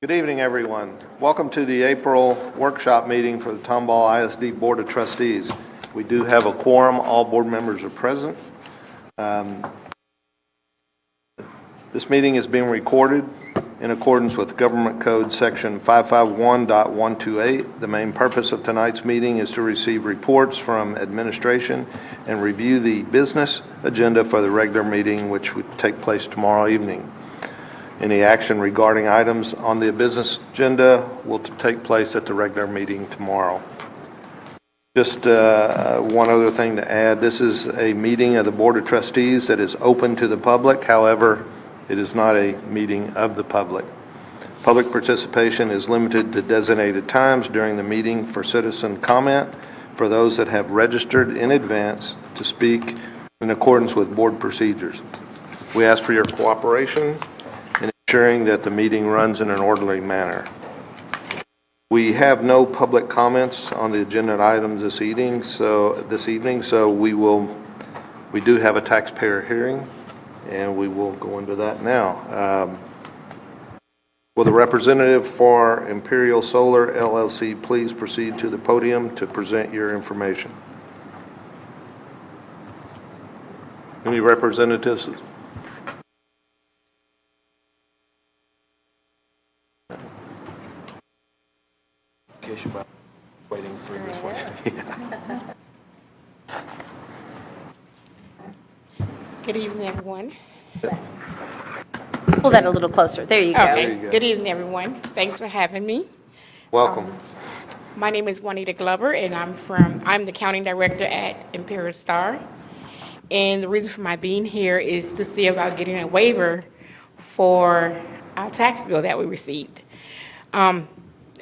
Good evening, everyone. Welcome to the April workshop meeting for the Tomball ISD Board of Trustees. We do have a quorum. All board members are present. This meeting is being recorded in accordance with Government Code Section 551.128. The main purpose of tonight's meeting is to receive reports from administration and review the business agenda for the regular meeting, which would take place tomorrow evening. Any action regarding items on the business agenda will take place at the regular meeting tomorrow. Just one other thing to add. This is a meeting of the Board of Trustees that is open to the public. However, it is not a meeting of the public. Public participation is limited to designated times during the meeting for citizen comment for those that have registered in advance to speak in accordance with board procedures. We ask for your cooperation in ensuring that the meeting runs in an orderly manner. We have no public comments on the agenda items this evening, so we do have a taxpayer hearing, and we will go into that now. Will the representative for Imperial Solar LLC please proceed to the podium to present your information? Any representatives? Waiting for this one. Good evening, everyone. Pull that a little closer. There you go. Okay. There you go. Good evening, everyone. Thanks for having me. Welcome. My name is Juanita Glover, and I'm the accounting director at Imperial Star. And the reason for my being here is to see about getting a waiver for our tax bill that we received.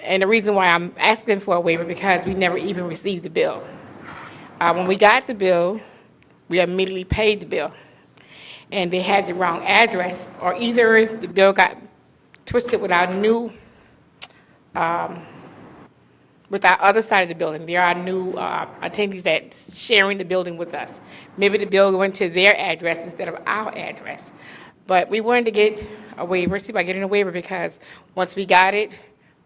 And the reason why I'm asking for a waiver because we never even received the bill. When we got the bill, we immediately paid the bill. And they had the wrong address, or either the bill got twisted with our new, with our other side of the building. There are new attendees that's sharing the building with us. Maybe the bill went to their address instead of our address. But we wanted to get a waiver, see about getting a waiver, because once we got it,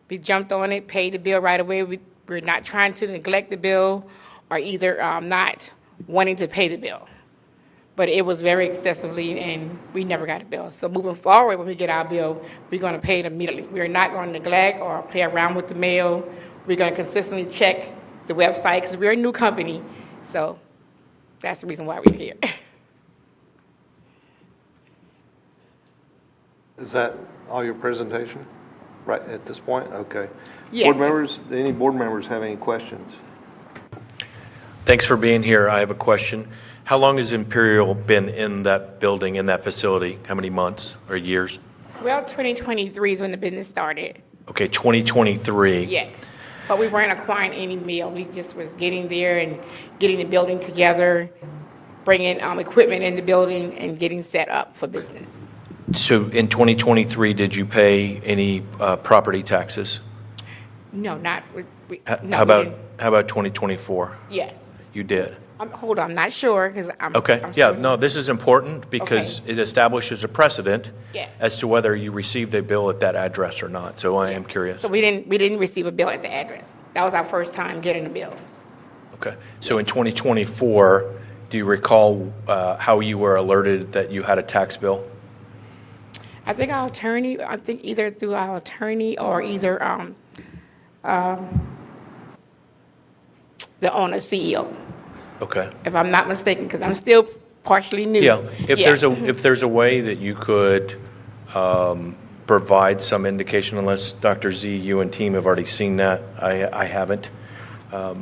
we jumped on it, paid the bill right away. We're not trying to neglect the bill or either not wanting to pay the bill. But it was very excessively, and we never got a bill. So moving forward, when we get our bill, we're going to pay it immediately. We're not going to neglect or play around with the mail. We're going to consistently check the website because we're a new company. So that's the reason why we're here. Is that all your presentation? Right at this point? Okay. Yes. Board members, any board members have any questions? Thanks for being here. I have a question. How long has Imperial been in that building, in that facility? How many months or years? Well, 2023 is when the business started. Okay, 2023. Yes. But we weren't acquiring any mail. We just was getting there and getting the building together, bringing equipment in the building and getting set up for business. So in 2023, did you pay any property taxes? No, not. How about 2024? Yes. You did. Hold on, I'm not sure because I'm. Okay. I'm Yeah. still- No, this is important because it establishes a precedent Yes. as to whether you received a bill at that address or not. So I am curious. So we didn't receive a bill at the address. That was our first time getting a bill. Okay. So in 2024, do you recall how you were alerted that you had a tax bill? I think either through our attorney or either the owner, CEO, Okay. if I'm not mistaken, because I'm still partially new. Yeah, if there's a way that you could provide some indication, unless Dr. Z, you and team have already seen that, I haven't.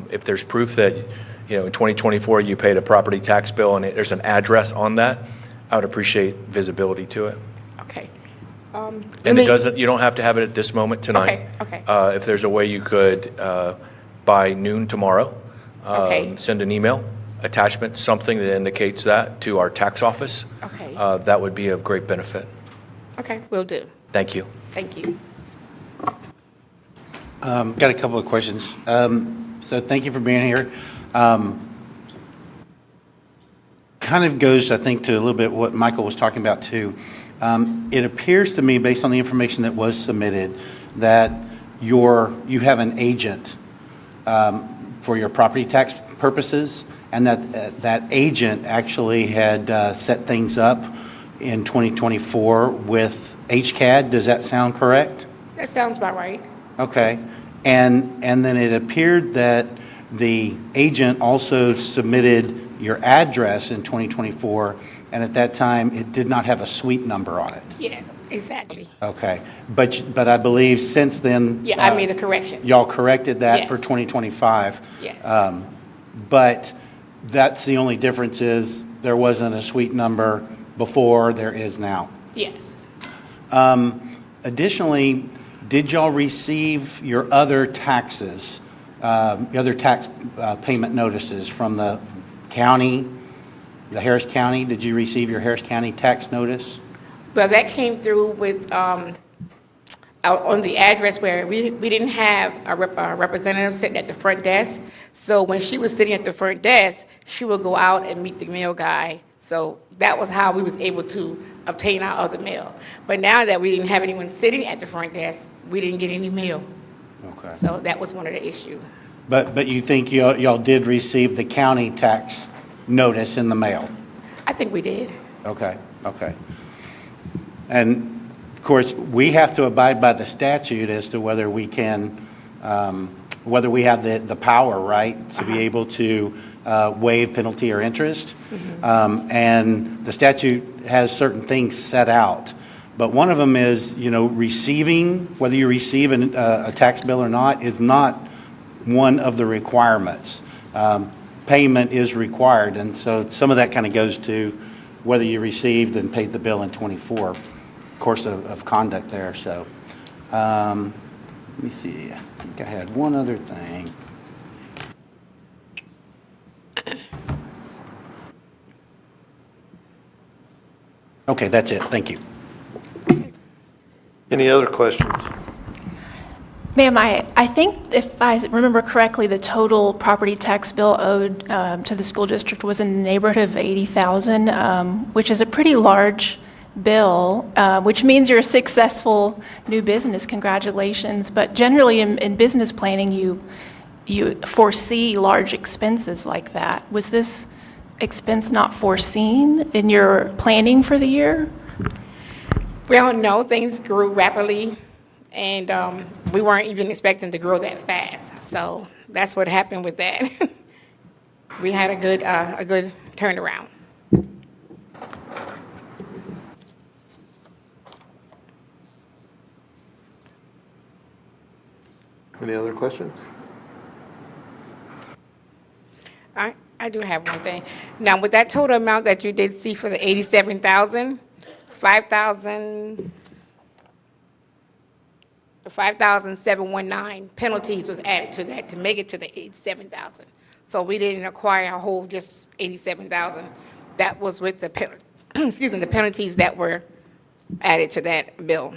If there's proof that, in 2024 you paid a property tax bill and there's an address on that, I would appreciate visibility to it. Okay. And you don't have to have it at this moment tonight. Okay. If there's a way you could, by noon tomorrow, Okay. send an email, attachment, something that indicates that to our tax office. Okay. That would be of great benefit. Okay, will do. Thank you. Thank you. Got a couple of questions. So thank you for being here. Kind of goes, I think, to a little bit what Michael was talking about too. It appears to me, based on the information that was submitted, that you have an agent for your property tax purposes, and that agent actually had set things up in 2024 with HCAD. Does that sound correct? That sounds about right. Okay. And then it appeared that the agent also submitted your address in 2024, and at that time, it did not have a suite number on it. Yeah, exactly. Okay. But I believe since then... Yeah, I made a correction. Y'all corrected that Yes. for 2025. Yes. But that's the only difference is there wasn't a suite number before, there is now. Yes. Additionally, did y'all receive your other taxes, the other tax payment notices from the county, the Harris County? Did you receive your Harris County tax notice? Well, that came through with, on the address where we didn't have a representative sitting at the front desk. So when she was sitting at the front desk, she would go out and meet the mail guy. So that was how we was able to obtain our other mail. But now that we didn't have anyone sitting at the front desk, we didn't get any mail. Okay. So that was one of the issues. But you think y'all did receive the county tax notice in the mail? I think we did. Okay. And of course, we have to abide by the statute as to whether we can, whether we have the power, right, to be able to waive penalty or interest. And the statute has certain things set out. But one of them is, receiving, whether you receive a tax bill or not, is not one of the requirements. Payment is required, and so some of that kind of goes to whether you received and paid the bill in 24, course of conduct there. So let me see, I think I had one other thing. Okay, that's it. Thank you. Any other questions? Ma'am, I think if I remember correctly, the total property tax bill owed to the school district was in the neighborhood of $80,000, which is a pretty large bill, which means you're a successful new business. Congratulations. But generally in business planning, you foresee large expenses like that. Was this expense not foreseen in your planning for the year? Well, no, things grew rapidly, and we weren't even expecting to grow that fast. So that's what happened with that. We had a good turnaround. Any other questions? I do have one thing. Now, with that total amount that you did see for the 87,000, 5,719 penalties was added to that to make it to the 87,000. So we didn't acquire a whole just 87,000. That was with the the penalties that were added to that bill.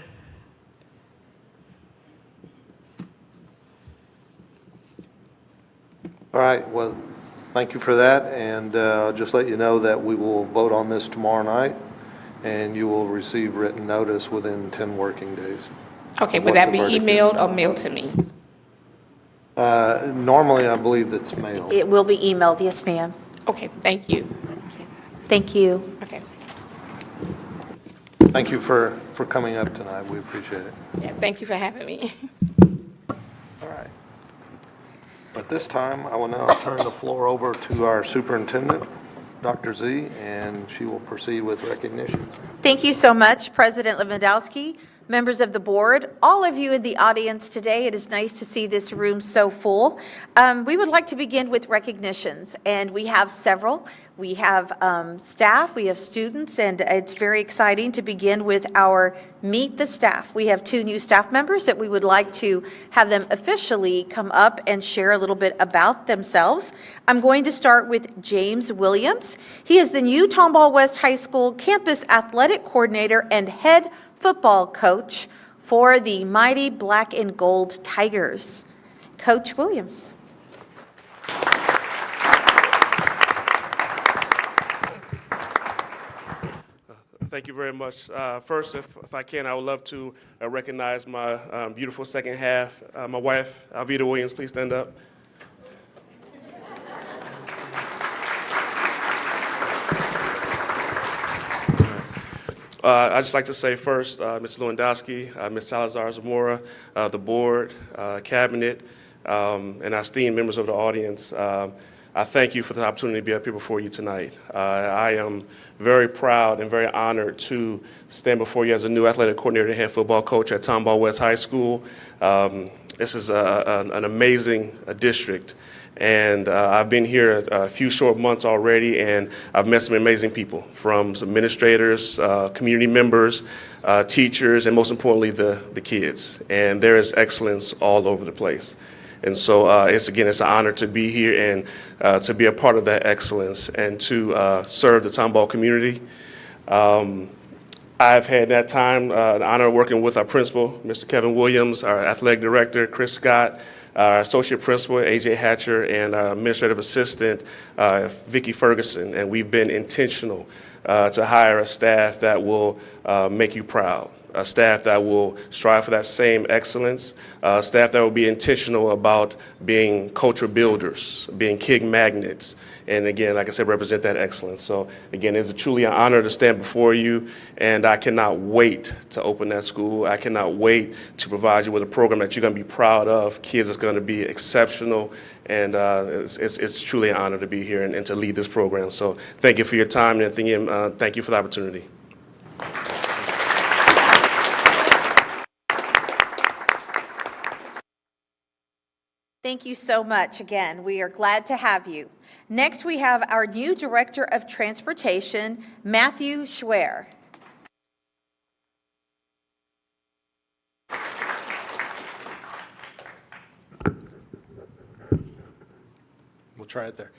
All right, well, thank you for that, and I'll just let you know that we will vote on this tomorrow night, and you will receive written notice within 10 working days. Okay, What would that the be verdict is. emailed or mailed to me? Normally, I believe it's mailed. It will be emailed, yes, ma'am. Okay, thank you. Thank you. Okay, Thank you for coming up tonight, we appreciate it. yeah, thank you for having me. All right. At this time, I will now turn the floor over to our superintendent, Dr. Z, and she will proceed with recognition. Thank you so much, President Lewandowski, members of the board, all of you in the audience today. It is nice to see this room so full. We would like to begin with recognitions, and we have several. We have staff, we have students, and it's very exciting to begin with our Meet the Staff. We have 2 new staff members that we would like to have them officially come up and share a little bit about themselves. I'm going to start with James Williams. He is the new Tomball West High School Campus Athletic Coordinator and head football coach for the mighty Black and Gold Tigers. Coach Williams. Thank you very much. First, if I can, I would love to recognize my beautiful second half, my wife, Alvita Williams. Please stand up. I'd just like to say first, Ms. Lewandowski, Ms. Salazar-Zamora, the board, cabinet, and our esteemed members of the audience, I thank you for the opportunity to be up here before you tonight. I am very proud and very honored to stand before you as a new athletic coordinator and head football coach at Tomball West High School. This is an amazing district. And I've been here a few short months already, and I've met some amazing people, from some administrators, community members, teachers, and most importantly, the kids. And there is excellence all over the place. And so it's an honor to be here and to be a part of that excellence and to serve the Tomball community. I've had that time, the honor of working with our principal, Mr. Kevin Williams, our athletic director, Chris Scott, our associate principal, AJ Hatcher, and our administrative assistant, Vicki Ferguson. And we've been intentional to hire a staff that will make you proud, a staff that will strive for that same excellence, staff that will be intentional about being culture builders, being kid magnets, and again, like I said, represent that excellence. So again, it's truly an honor to stand before you, and I cannot wait to open that school. I cannot wait to provide you with a program that you're going to be proud of, kids that's going to be exceptional, and it's truly an honor to be here and to lead this program. So thank you for your time, and thank you for the opportunity. Thank you so much again. We are glad to have you. Next, we have our new Director of Transportation, Matthew Schwer. We'll try it there.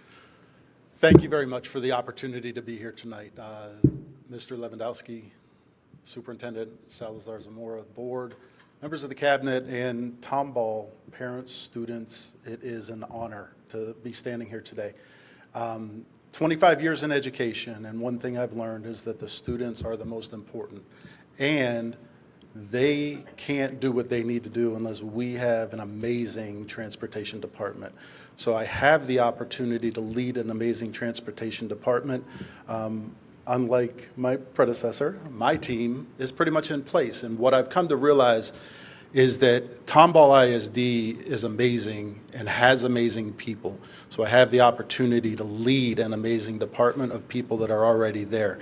Thank you very much for the opportunity to be here tonight. Mr. Lewandowski, Superintendent Salazar-Zamora, Board, members of the Cabinet, and Tomball parents, students, it is an honor to be standing here today. 25 years in education, and one thing I've learned is that the students are the most important. And they can't do what they need to do unless we have an amazing transportation department. So I have the opportunity to lead an amazing transportation department. Unlike my predecessor, my team is pretty much in place. And what I've come to realize is that Tomball ISD is amazing and has amazing people. So I have the opportunity to lead an amazing department of people that are already there.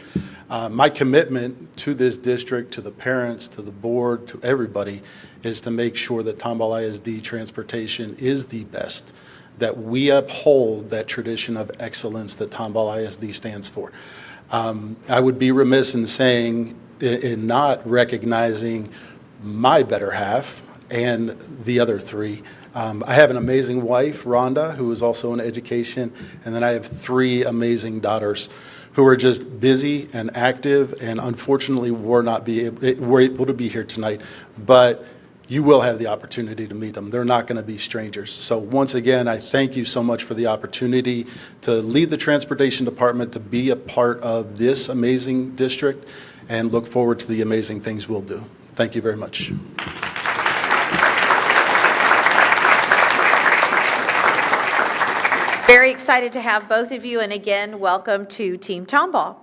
My commitment to this district, to the parents, to the board, to everybody, is to make sure that Tomball ISD transportation is the best, that we uphold that tradition of excellence that Tomball ISD stands for. I would be remiss in saying, in not recognizing my better half and the other three. I have an amazing wife, Rhonda, who is also in education, and then I have three amazing daughters who are just busy and active, and unfortunately were able to be here tonight, but you will have the opportunity to meet them. They're not going to be strangers. So once again, I thank you so much for the opportunity to lead the transportation department, to be a part of this amazing district, and look forward to the amazing things we'll do. Thank you very much. Very excited to have both of you, and again, welcome to Team Tomball.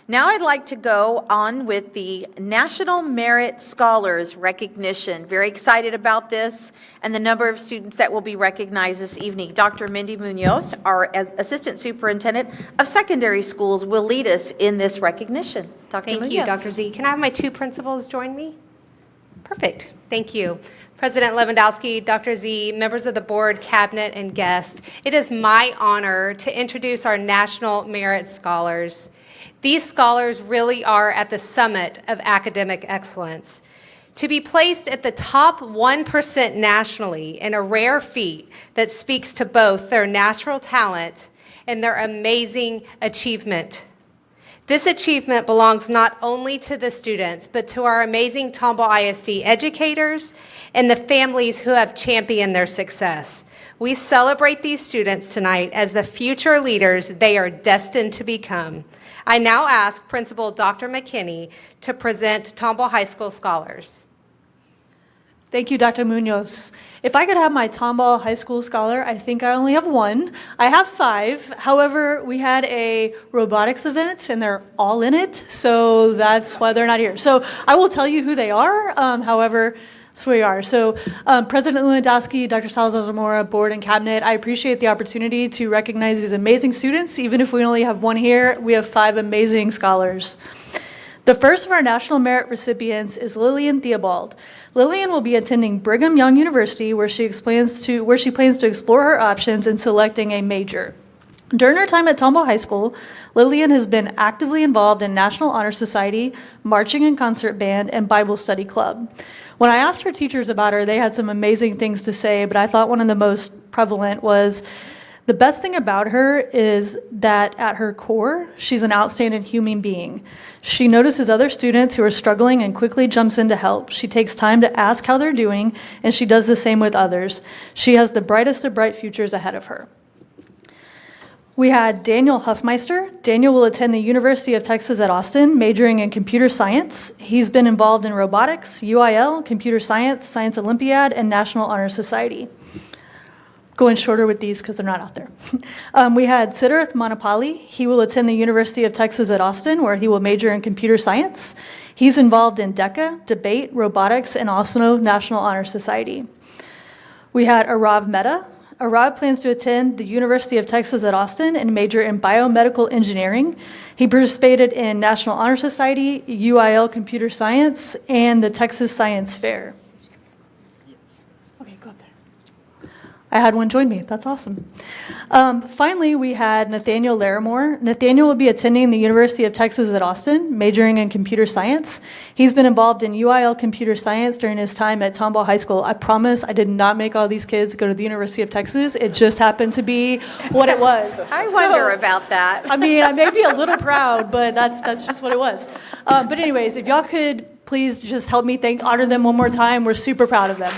Now I'd like to go on with the National Merit Scholars recognition. Very excited about this and the number of students that will be recognized this evening. Dr. Mindy Munoz, our Assistant Superintendent of Secondary Schools, will lead us in this recognition. Dr. Munoz. Thank you, Dr. Z. Can I have my two principals join me? Perfect. Thank you. President Lewandowski, Dr. Z, members of the board, cabinet, and guests, it is my honor to introduce our National Merit Scholars. These scholars really are at the summit of academic excellence. To be placed at the top 1% nationally in a rare feat that speaks to both their natural talent and their amazing achievement. This achievement belongs not only to the students, but to our amazing Tomball ISD educators and the families who have championed their success. We celebrate these students tonight as the future leaders they are destined to become. I now ask Principal Dr. McKinney to present Tomball High School scholars. Thank you, Dr. Munoz. If I could have my Tomball High School scholar, I think I only have one. I have 5. However, we had a robotics event and they're all in it, so that's why they're not here. So I will tell you who they are. However, that's who we are. So President Lewandowski, Dr. Salazar-Zamora, board and cabinet, I appreciate the opportunity to recognize these amazing students. Even if we only have one here, we have 5 amazing scholars. The first of our National Merit recipients is Lillian Theobald. Lillian will be attending Brigham Young University, where she plans to explore her options in selecting a major. During her time at Tomball High School, Lillian has been actively involved in National Honor Society, marching and concert band, and Bible study club. When I asked her teachers about her, they had some amazing things to say, but I thought one of the most prevalent was, the best thing about her is that at her core, she's an outstanding human being. She notices other students who are struggling and quickly jumps in to help. She takes time to ask how they're doing, and she does the same with others. She has the brightest of bright futures ahead of her. We had Daniel Huffmeister. Daniel will attend the University of Texas at Austin, majoring in computer science. He's been involved in robotics, UIL, computer science, Science Olympiad, and National Honor Society. Going shorter with these because they're not out there. We had Siddharth Manapali. He will attend the University of Texas at Austin, where he will major in computer science. He's involved in DECA, debate, robotics, and also National Honor Society. We had Arav Mehta. Arav plans to attend the University of Texas at Austin and major in biomedical engineering. He participated in National Honor Society, UIL Computer Science, and the Texas Science Fair. Okay, go up there. I had one join me. That's awesome. Finally, we had Nathaniel Larimore. Nathaniel will be attending the University of Texas at Austin, majoring in computer science. He's been involved in UIL computer science during his time at Tomball High School. I promise I did not make all these kids go to the University of Texas. It just happened to be what it was. I wonder about that. I mean, I may be a little proud, but that's just what it was. But anyways, if y'all could please just help me honor them one more time. We're super proud of them.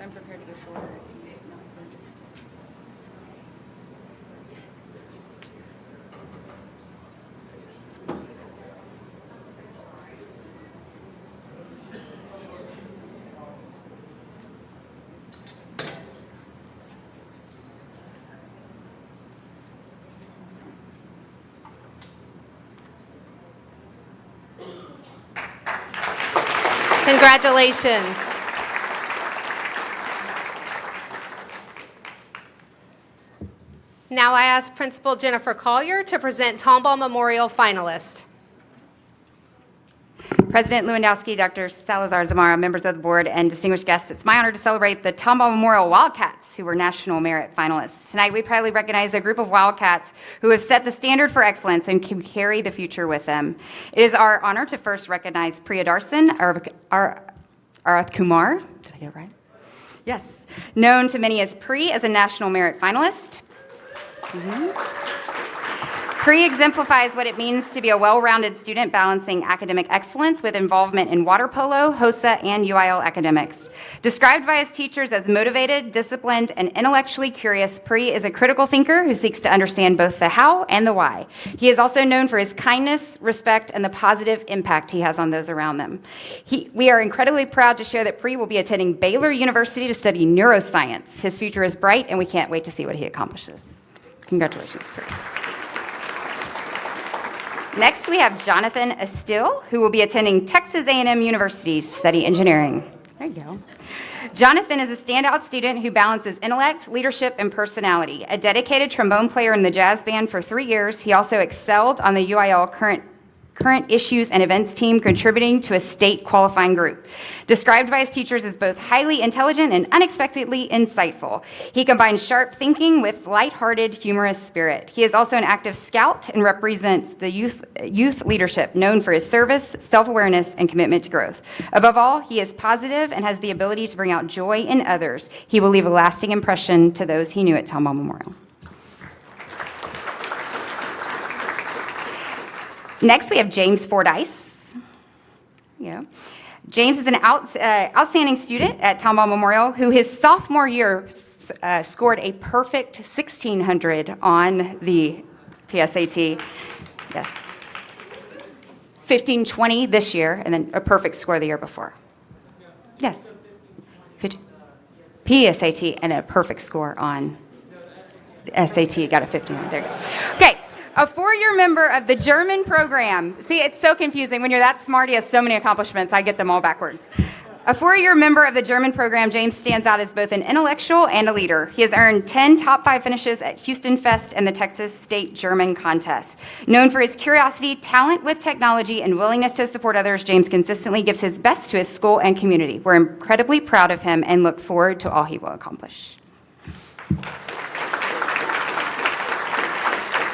I'm prepared to go shorter if he's not just. Congratulations. Now I ask Principal Jennifer Collier to present Tomball Memorial finalists. President Lewandowski, Dr. Salazar-Zamora, members of the board, and distinguished guests, it's my honor to celebrate the Tomball Memorial Wildcats, who were National Merit finalists. Tonight, we proudly recognize a group of Wildcats who have set the standard for excellence and can carry the future with them. It is our honor to first recognize Priya Darsan, Arath Kumar, did I get it right? Yes, known to many as Pri, as a National Merit finalist. Pri exemplifies what it means to be a well-rounded student balancing academic excellence with involvement in water polo, HOSA, and UIL academics. Described by his teachers as motivated, disciplined, and intellectually curious, Pri is a critical thinker who seeks to understand both the how and the why. He is also known for his kindness, respect, and the positive impact he has on those around them. We are incredibly proud to share that Pri will be attending Baylor University to study neuroscience. His future is bright, and we can't wait to see what he accomplishes. Congratulations, Pri. Next, we have Jonathan Estill, who will be attending Texas A&M University to study engineering. There you go. Jonathan is a standout student who balances intellect, leadership, and personality. A dedicated trombone player in the jazz band for 3 years, he also excelled on the UIL current issues and events team, contributing to a state qualifying group. Described by his teachers as both highly intelligent and unexpectedly insightful. He combines sharp thinking with lighthearted, humorous spirit. He is also an active scout and represents the youth leadership known for his service, self-awareness, and commitment to growth. Above all, he is positive and has the ability to bring out joy in others. He will leave a lasting impression to those he knew at Tomball Memorial. Next, we have James Fordyce. Yeah. James is an outstanding student at Tomball Memorial who his sophomore year scored a perfect 1600 on the PSAT. Yes. 1520 this year, and then a perfect score the year before. Yes. PSAT and a perfect score on the SAT. Got a 1500. There you go. Okay. A four-year member of the German program. See, it's so confusing. When you're that smart, he has so many accomplishments. I get them all backwards. A four-year member of the German program, James stands out as both an intellectual and a leader. He has earned 10 top 5 finishes at Houston Fest and the Texas State German Contest. Known for his curiosity, talent with technology, and willingness to support others, James consistently gives his best to his school and community. We're incredibly proud of him and look forward to all he will accomplish.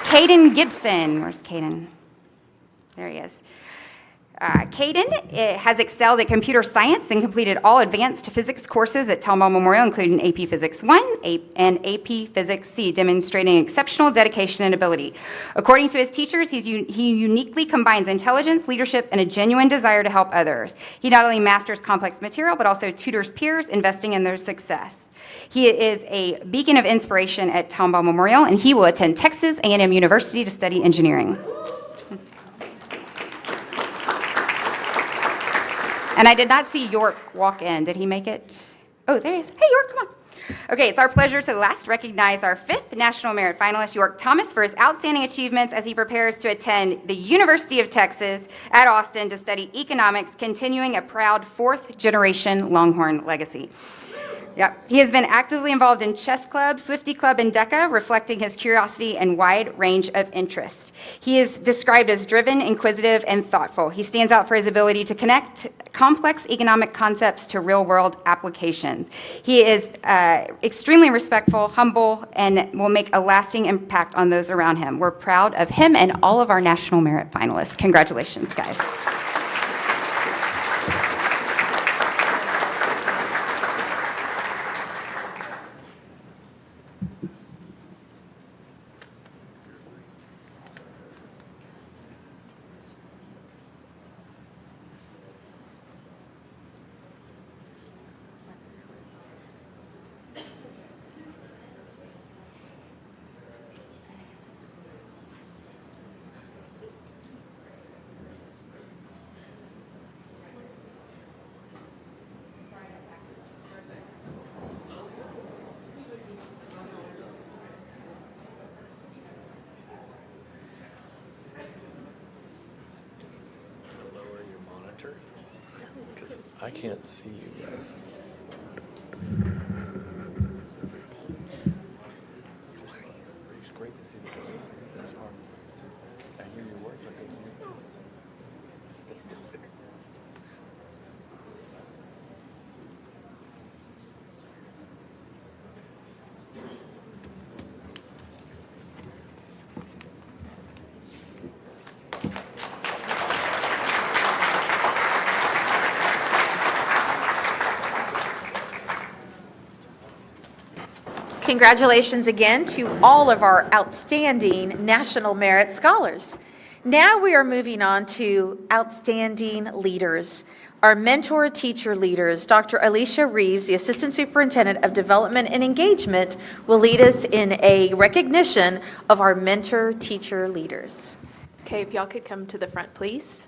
Caden Gibson. Where's Caden? There he is. Caden has excelled at computer science and completed all advanced physics courses at Tomball Memorial, including AP Physics 1 and AP Physics C, demonstrating exceptional dedication and ability. According to his teachers, he uniquely combines intelligence, leadership, and a genuine desire to help others. He not only masters complex material, but also tutors peers, investing in their success. He is a beacon of inspiration at Tomball Memorial, and he will attend Texas A&M University to study engineering. And I did not see York walk in. Did he make it? Oh, there he is. Hey, York, come on. Okay, it's our pleasure to last recognize our 5th National Merit finalist, York Thomas, for his outstanding achievements as he prepares to attend the University of Texas at Austin to study economics, continuing a proud 4th-generation Longhorn legacy. Yep. He has been actively involved in chess club, Swifty Club, and DECA, reflecting his curiosity and wide range of interests. He is described as driven, inquisitive, and thoughtful. He stands out for his ability to connect complex economic concepts to real-world applications. He is extremely respectful, humble, and will make a lasting impact on those around him. We're proud of him and all of our National Merit finalists. Congratulations, guys. Because I can't see you guys. It's great to see the I hear your words. I can see you. Congratulations again to all of our outstanding National Merit Scholars. Now we are moving on to outstanding leaders. Our mentor teacher leaders, Dr. Alicia Reeves, the Assistant Superintendent of Development and Engagement, will lead us in a recognition of our mentor teacher leaders. Okay, if y'all could come to the front, please.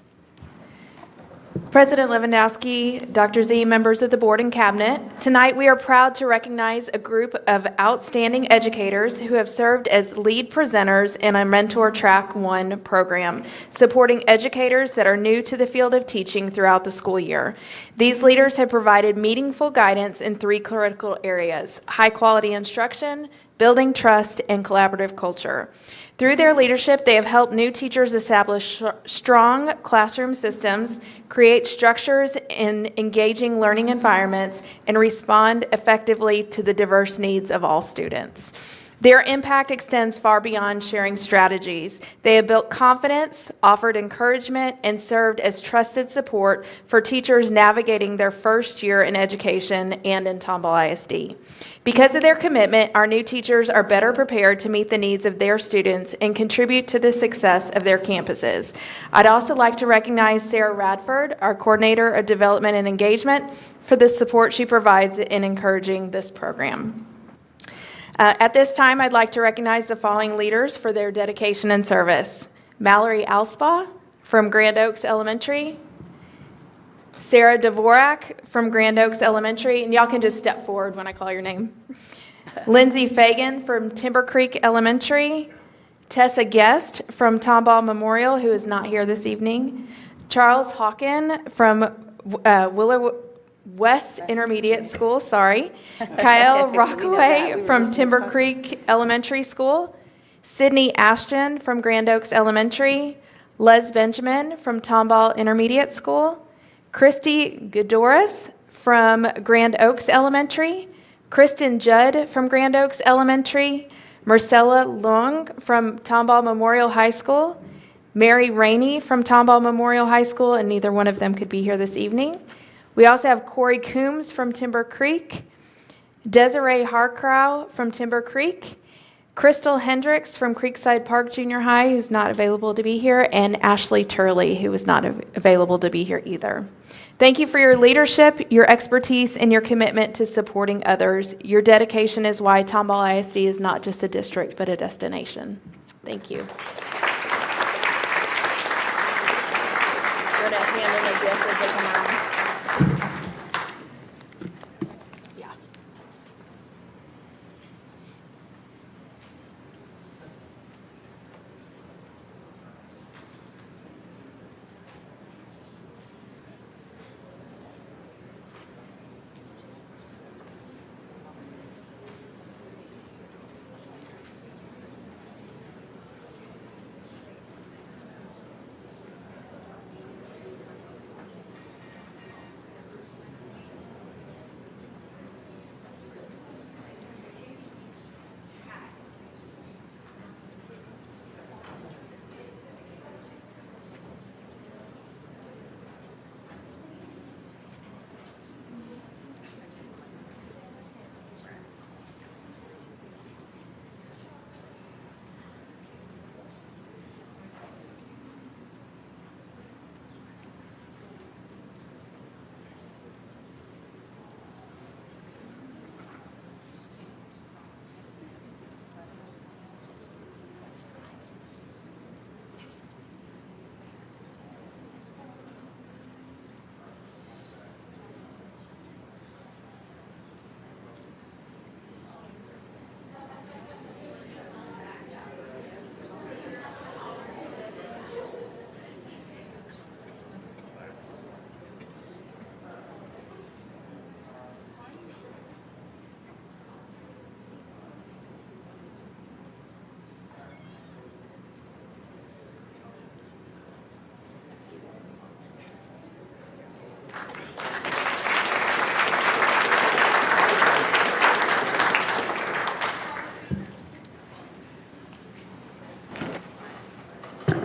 President Lewandowski, Dr. Z, members of the board and cabinet, tonight we are proud to recognize a group of outstanding educators who have served as lead presenters in our Mentor Track 1 program, supporting educators that are new to the field of teaching throughout the school year. These leaders have provided meaningful guidance in 3 critical areas: high-quality instruction, building trust and collaborative culture. Through their leadership, they have helped new teachers establish strong classroom systems, create structures in engaging learning environments, and respond effectively to the diverse needs of all students. Their impact extends far beyond sharing strategies. They have built confidence, offered encouragement, and served as trusted support for teachers navigating their first year in education and in Tomball ISD. Because of their commitment, our new teachers are better prepared to meet the needs of their students and contribute to the success of their campuses. I'd also like to recognize Sarah Radford, our Coordinator of Development and Engagement, for the support she provides in encouraging this program. At this time, I'd like to recognize the following leaders for their dedication and service. Mallory Alspaugh from Grand Oaks Elementary, Sarah Dvorak from Grand Oaks Elementary, and y'all can just step forward when I call your name. Lindsay Fagan from Timber Creek Elementary, Tessa Guest from Tomball Memorial, who is not here this evening, Charles Hawken from Willow West Intermediate School, Kyle Rockaway from Timber Creek Elementary School, Sydney Ashton from Grand Oaks Elementary, Les Benjamin from Tomball Intermediate School, Christy Godoris from Grand Oaks Elementary, Kristen Judd from Grand Oaks Elementary, Marcella Long from Tomball Memorial High School, Mary Rainey from Tomball Memorial High School, and neither one of them could be here this evening. We also have Corey Coombs from Timber Creek, Desiree Harcrow from Timber Creek, Crystal Hendricks from Creekside Park Junior High, who's not available to be here, and Ashley Turley, who is not available to be here either. Thank you for your leadership, your expertise, and your commitment to supporting others. Your dedication is why Tomball ISD is not just a district, but a destination. Thank you.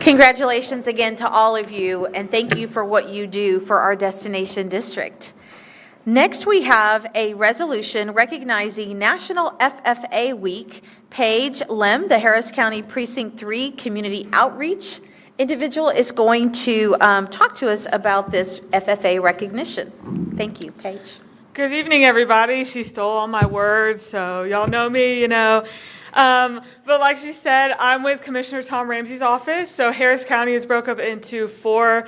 Congratulations again to all of you, and thank you for what you do for our destination district. Next, we have a resolution recognizing National FFA Week. Paige Lim, the Harris County Precinct 3 Community Outreach individual, is going to talk to us about this FFA recognition. Thank you, Paige. Good evening, everybody. She stole all my words, so y'all know me, you know. But like she said, I'm with Commissioner Tom Ramsey's office. So Harris County is broke up into 4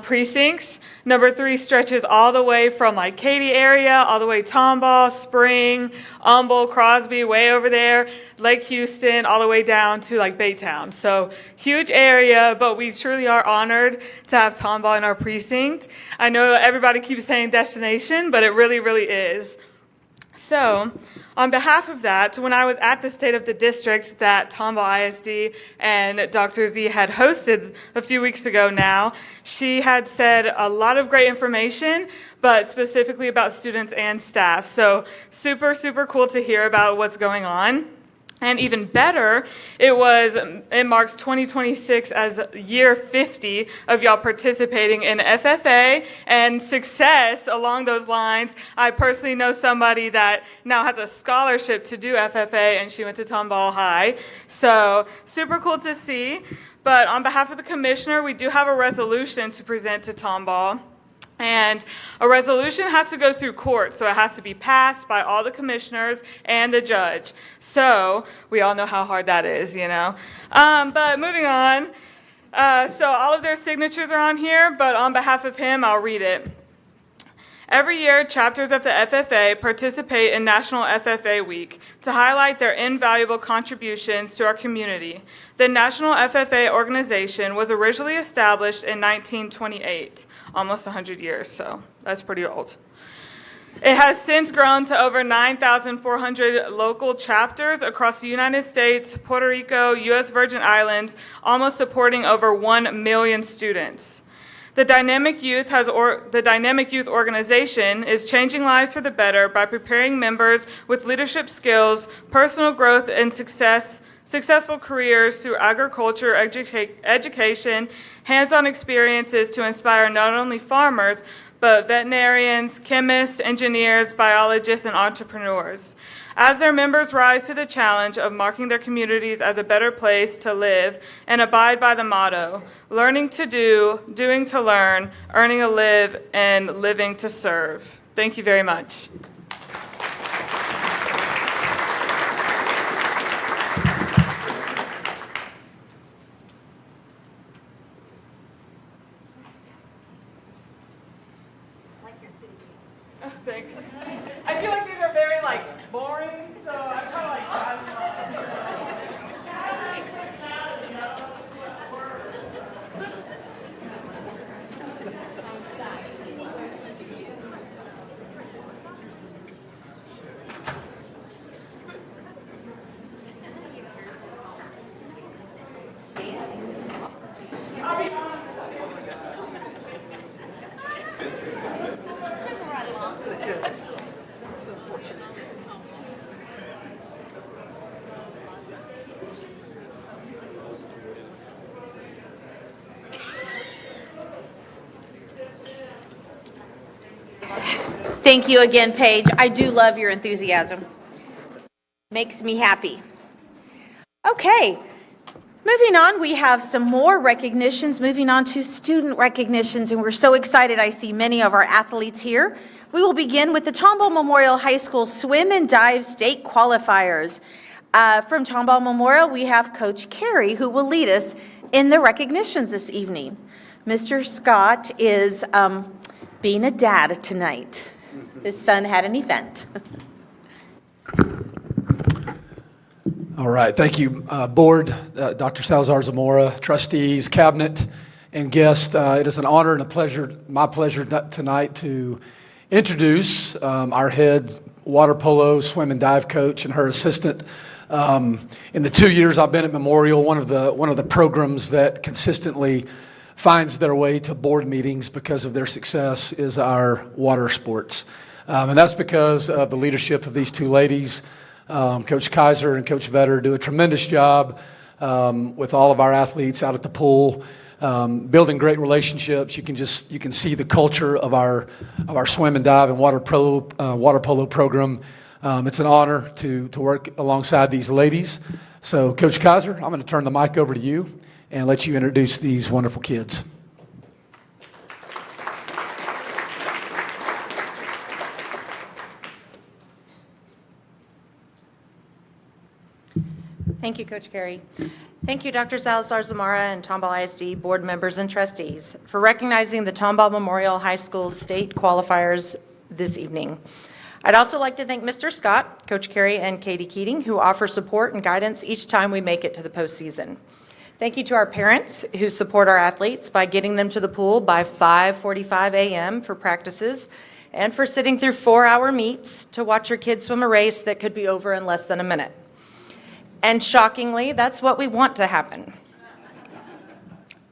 precincts. Number 3 stretches all the way from like Katy area, all the way Tomball, Spring, Humboldt, Crosby, way over there, Lake Houston, all the way down to like Baytown. So huge area, but we truly are honored to have Tomball in our precinct. I know everybody keeps saying destination, but it really, really is. So, on behalf of that, when I was at the State of the District that Tomball ISD and Dr. Z had hosted a few weeks ago now, she had said a lot of great information, but specifically about students and staff. So, super, super cool to hear about what's going on. And even better, it marks 2026 as year 50 of y'all participating in FFA and success along those lines. I personally know somebody that now has a scholarship to do FFA, and she went to Tomball High. So super cool to see. But on behalf of the commissioner, we do have a resolution to present to Tomball. And a resolution has to go through court, so it has to be passed by all the commissioners and the judge. So we all know how hard that is, you know. But moving on, so all of their signatures are on here, but on behalf of him, I'll read it. Every year, chapters of the FFA participate in National FFA Week to highlight their invaluable contributions to our community. The National FFA organization was originally established in 1928, almost 100 years, so that's pretty old. It has since grown to over 9,400 local chapters across the United States, Puerto Rico, U.S. Virgin Islands, almost supporting over 1 million students. The Dynamic Youth organization is changing lives for the better by preparing members with leadership skills, personal growth, and successful careers through agriculture, education, hands-on experiences to inspire not only farmers, but veterinarians, chemists, engineers, biologists, and entrepreneurs. As their members rise to the challenge of marking their communities as a better place to live and abide by the motto, learning to do, doing to learn, earning a live, and living to serve. Thank you very much. Oh, thanks. I feel like these are very boring, so I'm trying to dive them up. Thank you again, Paige. I do love your enthusiasm. Makes me happy. Okay, moving on, we have some more recognitions, moving on to student recognitions, and we're so excited. I see many of our athletes here. We will begin with the Tomball Memorial High School Swim and Dive State Qualifiers. From Tomball Memorial, we have Coach Carey, who will lead us in the recognitions this evening. Mr. Scott is being a dad tonight. His son had an event. All right, thank you, Board, Dr. Salazar Zamora, trustees, cabinet, and guests. It is an honor and a pleasure, my pleasure tonight to introduce our head water polo, swim and dive coach and her assistant. In the 2 years I've been at Memorial, one of the programs that consistently finds their way to board meetings because of their success is our water sports. And that's because of the leadership of these two ladies. Coach Kaiser and Coach Vetter do a tremendous job with all of our athletes out at the pool, building great relationships. You can see the culture of our swim and dive and water polo program. It's an honor to work alongside these ladies. So, Coach Kaiser, I'm going to turn the mic over to you and let you introduce these wonderful kids. Thank you, Coach Carey. Thank you, Dr. Salazar Zamora and Tomball ISD board members and trustees for recognizing the Tomball Memorial High School state qualifiers this evening. I'd also like to thank Mr. Scott, Coach Carey, and Katie Keating, who offer support and guidance each time we make it to the postseason. Thank you to our parents who support our athletes by getting them to the pool by 5:45 a.m. for practices and for sitting through 4-hour meets to watch your kids swim a race that could be over in less than a minute. And shockingly, that's what we want to happen.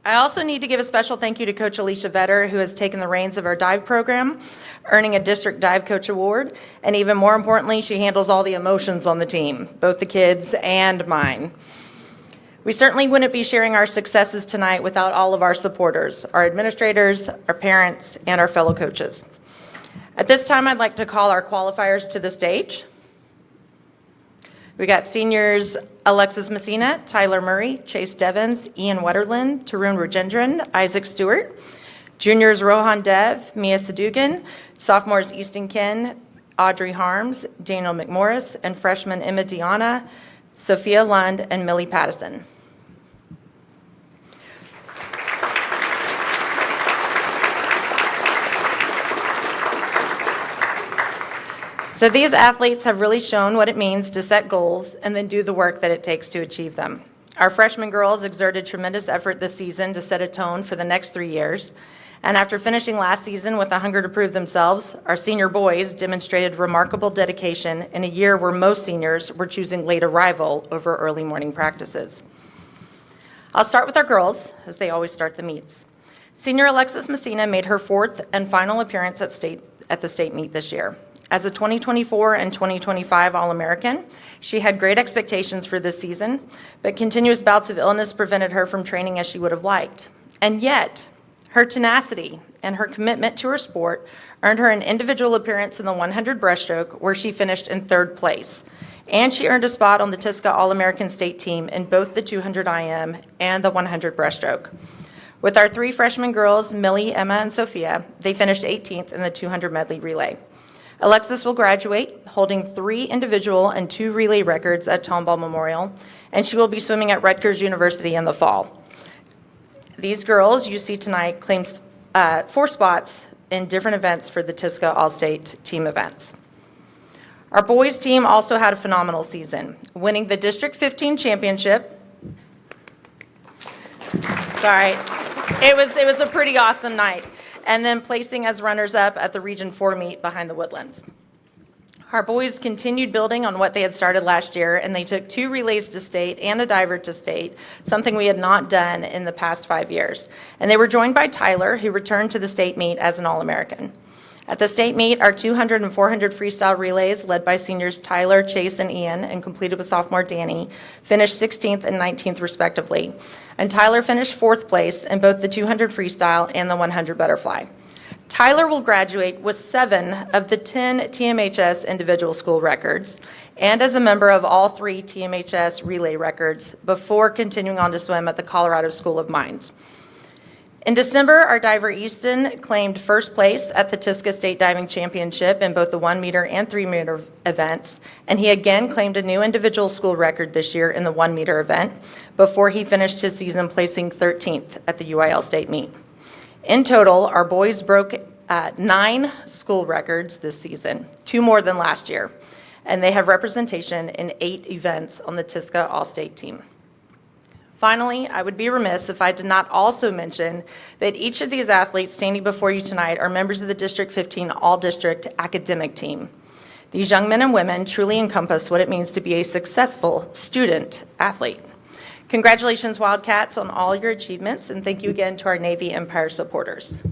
I also need to give a special thank you to Coach Alicia Vetter, who has taken the reins of our dive program, earning a District Dive Coach Award, and even more importantly, she handles all the emotions on the team, both the kids and mine. We certainly wouldn't be sharing our successes tonight without all of our supporters, our administrators, our parents, and our fellow coaches. At this time, I'd like to call our qualifiers to the stage. We got seniors Alexis Messina, Tyler Murray, Chase Devins, Ian Wetterland, Tarun Rajendran, Isaac Stewart. Juniors Rohan Dev, Mia Sadugan. Sophomores Easton Ken, Audrey Harms, Daniel McMorris, and freshmen Emma Diana, Sophia Lund, and Millie Pattison. So these athletes have really shown what it means to set goals and then do the work that it takes to achieve them. Our freshman girls exerted tremendous effort this season to set a tone for the next 3 years. And after finishing last season with a hunger to prove themselves, our senior boys demonstrated remarkable dedication in a year where most seniors were choosing late arrival over early morning practices. I'll start with our girls, as they always start the meets. Senior Alexis Messina made her 4th and final appearance at the state meet this year. As a 2024 and 2025 All-American, she had great expectations for this season, but continuous bouts of illness prevented her from training as she would have liked. And yet, her tenacity and her commitment to her sport earned her an individual appearance in the 100 breaststroke, where she finished in 3rd place. And she earned a spot on the TSCA All-American State team in both the 200 IM and the 100 breaststroke. With our 3 freshman girls, Millie, Emma, and Sophia, they finished 18th in the 200 medley relay. Alexis will graduate, holding 3 individual and 2 relay records at Tomball Memorial, and she will be swimming at Rutgers University in the fall. These girls you see tonight claims 4 spots in different events for the TSCA All-State team events. Our boys team also had a phenomenal season, winning the District 15 championship. Sorry, it was a pretty awesome night. And then placing as runners-up at the Region 4 meet behind the Woodlands. Our boys continued building on what they had started last year, and they took 2 relays to state and a diver to state, something we had not done in the past 5 years. And they were joined by Tyler, who returned to the state meet as an All-American. At the state meet, our 200 and 400 freestyle relays, led by seniors Tyler, Chase, and Ian, and completed with sophomore Danny, finished 16th and 19th respectively. And Tyler finished 4th place in both the 200 freestyle and the 100 butterfly. Tyler will graduate with 7 of the 10 TMHS individual school records, and as a member of all 3 TMHS relay records before continuing on to swim at the Colorado School of Mines. In December, our diver Easton claimed 1st place at the TSCA State Diving Championship in both the 1 meter and 3 meter events, and he again claimed a new individual school record this year in the 1 meter event before he finished his season placing 13th at the UIL State meet. In total, our boys broke 9 school records this season, 2 more than last year, and they have representation in 8 events on the TSCA All-State team. Finally, I would be remiss if I did not also mention that each of these athletes standing before you tonight are members of the District 15 All-District Academic Team. These young men and women truly encompass what it means to be a successful student athlete. Congratulations, Wildcats, on all your achievements, and thank you again to our Navy Empire supporters.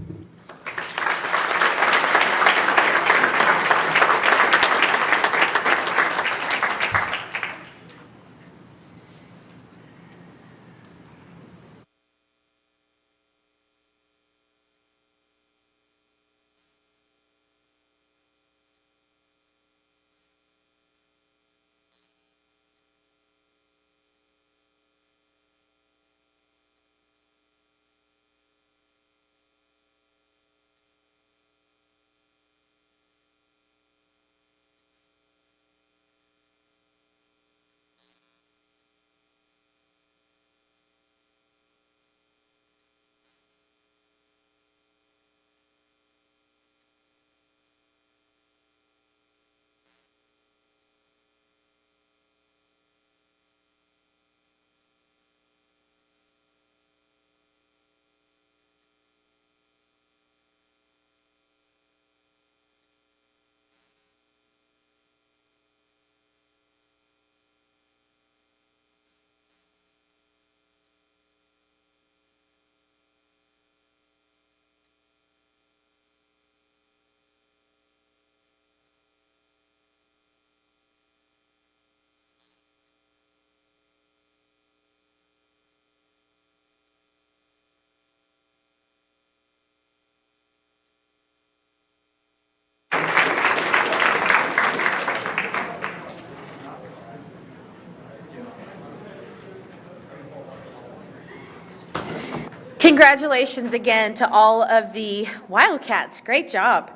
Congratulations again to all of the Wildcats. Great job.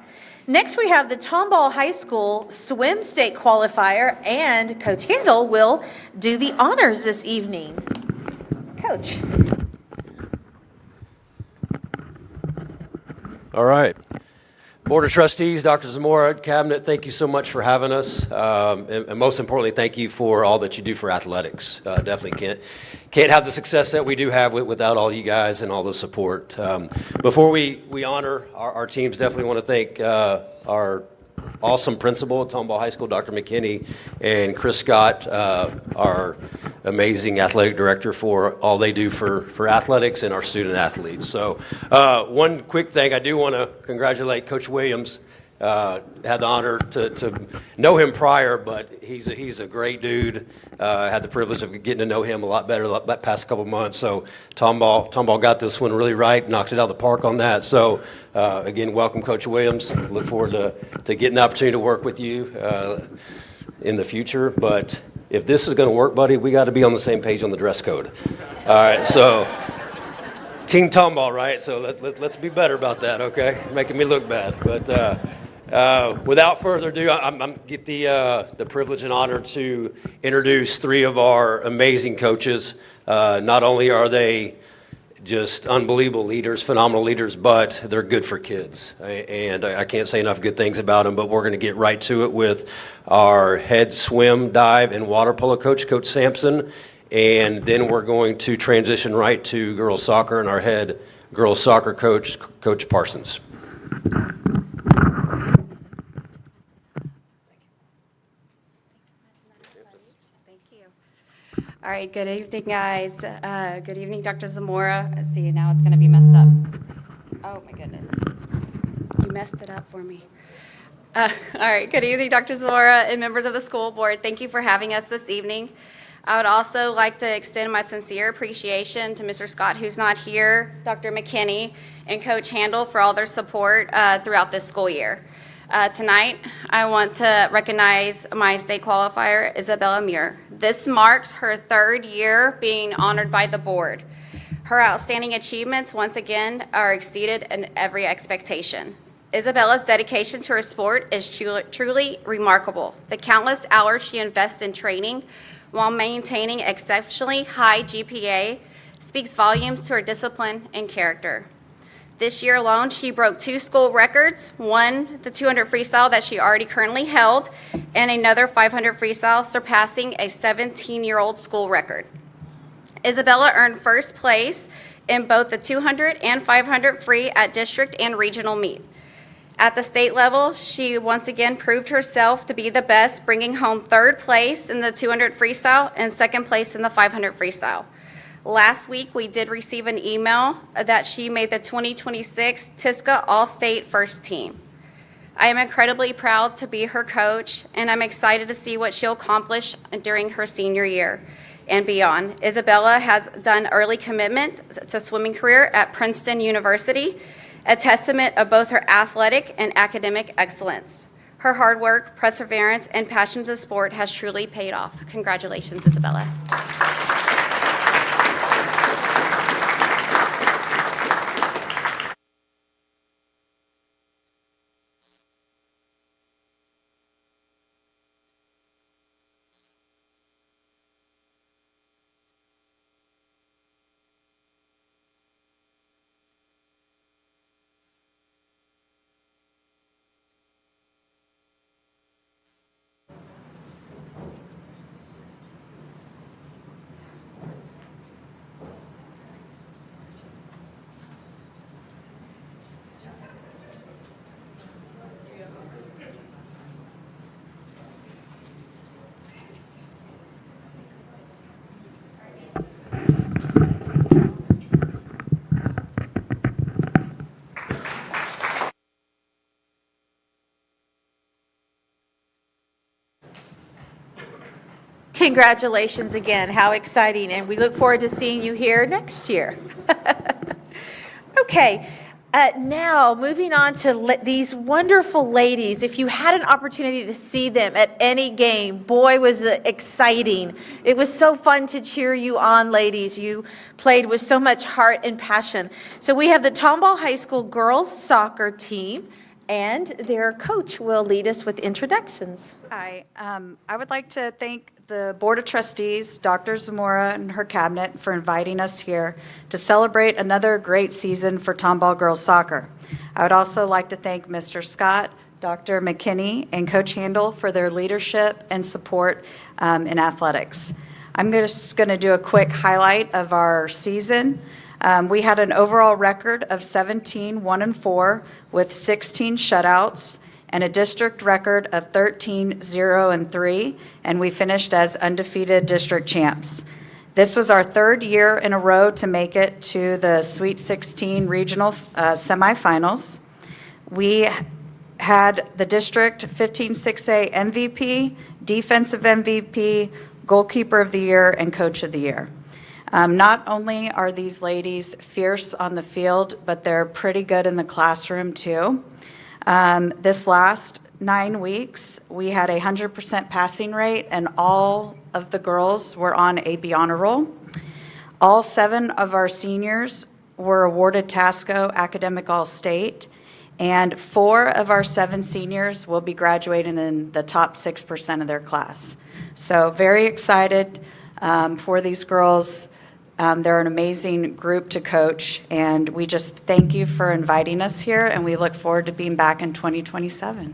Next, we have the Tomball High School Swim State Qualifier, and Coach Handel will do the honors this evening. Coach. All right. Board of Trustees, Dr. Zamora, Cabinet, thank you so much for having us. And most importantly, thank you for all that you do for athletics. Definitely can't have the success that we do have without all you guys and all the support. Before we honor our teams, definitely want to thank our awesome principal at Tomball High School, Dr. McKinney, and Chris Scott, our amazing athletic director, for all they do for athletics and our student athletes. So one quick thing, I do want to congratulate Coach Williams. Had the honor to know him prior, but he's a great dude. Had the privilege of getting to know him a lot better the past couple months. So Tomball got this one really right, knocked it out of the park on that. So again, welcome, Coach Williams. Look forward to getting the opportunity to work with you in the future. But if this is going to work, buddy, we got to be on the same page on the dress code. All right, so Team Tomball, right? So let's be better about that, okay? Making me look bad, but. Without further ado, I'm get the privilege and honor to introduce three of our amazing coaches. Not only are they just unbelievable leaders, phenomenal leaders, but they're good for kids. And I can't say enough good things about them, but we're going to get right to it with our head swim, dive, and water polo coach, Coach Sampson. And then we're going to transition right to girls soccer and our head girls soccer coach, Coach Parsons. All right, good evening, guys. Good evening, Dr. Zamora. Let's see, now it's going to be messed up. Oh, my goodness. You messed it up for me. All right, good evening, Dr. Zamora and members of the school board. Thank you for having us this evening. I would also like to extend my sincere appreciation to Mr. Scott, who's not here, Dr. McKinney, and Coach Handel for all their support throughout this school year. Tonight, I want to recognize my state qualifier, Isabella Muir. This marks her third year being honored by the board. Her outstanding achievements, once again, are exceeded in every expectation. Isabella's dedication to her sport is truly remarkable. The countless hours she invests in training while maintaining exceptionally high GPA speaks volumes to her discipline and character. This year alone, she broke 2 school records, one, the 200 freestyle that she already currently held, and another 500 freestyle, surpassing a 17-year-old school record. Isabella earned first place in both the 200 and 500 free at district and regional meet. At the state level, she once again proved herself to be the best, bringing home 3rd place in the 200 freestyle and 2nd place in the 500 freestyle. Last week, we did receive an email that she made the 2026 TISCA All-State First Team. I am incredibly proud to be her coach, and I'm excited to see what she'll accomplish during her senior year and beyond. Isabella has done early commitment to swimming career at Princeton University, a testament of both her athletic and academic excellence. Her hard work, perseverance, and passion to sport has truly paid off. Congratulations, Isabella. Congratulations again. How exciting. And we look forward to seeing you here next year. Okay. Now, moving on to these wonderful ladies. If you had an opportunity to see them at any game, boy, was it exciting. It was so fun to cheer you on, ladies. You played with so much heart and passion. So we have the Tomball High School girls soccer team, and their coach will lead us with introductions. Hi, I would like to thank the Board of Trustees, Dr. Zamora and her cabinet for inviting us here to celebrate another great season for Tomball girls soccer. I would also like to thank Mr. Scott, Dr. McKinney, and Coach Handel for their leadership and support in athletics. I'm just going to do a quick highlight of our season. We had an overall record of 17-1-4 with 16 shutouts, and a district record of 13-0-3, and we finished as undefeated district champs. This was our third year in a row to make it to the Sweet 16 regional semifinals. We had the district 15-6A MVP, defensive MVP, goalkeeper of the year, and coach of the year. Not only are these ladies fierce on the field, but they're pretty good in the classroom too. This last 9 weeks, we had a 100% passing rate, and all of the girls were on AB honor roll. All 7 of our seniors were awarded TASCO Academic All-State, and 4 of our 7 seniors will be graduating in the top 6% of their class. So very excited for these girls. They're an amazing group to coach, and we just thank you for inviting us here, and we look forward to being back in 2027.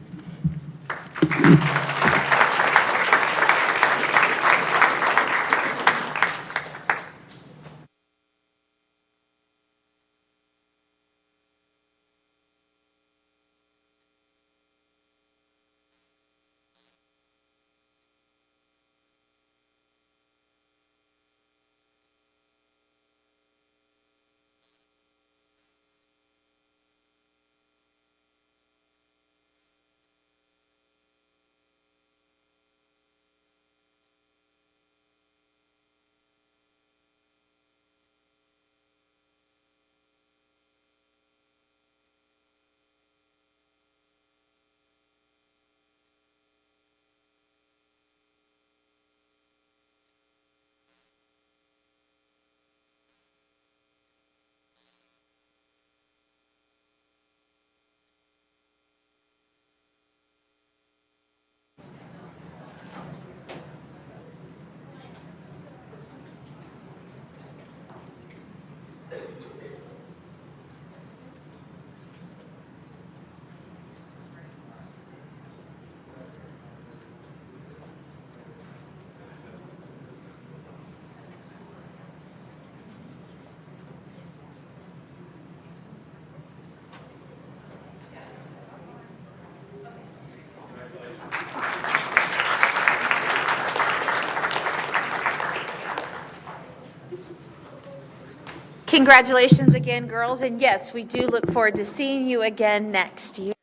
Congratulations again, girls, and yes, we do look forward to seeing you again next year.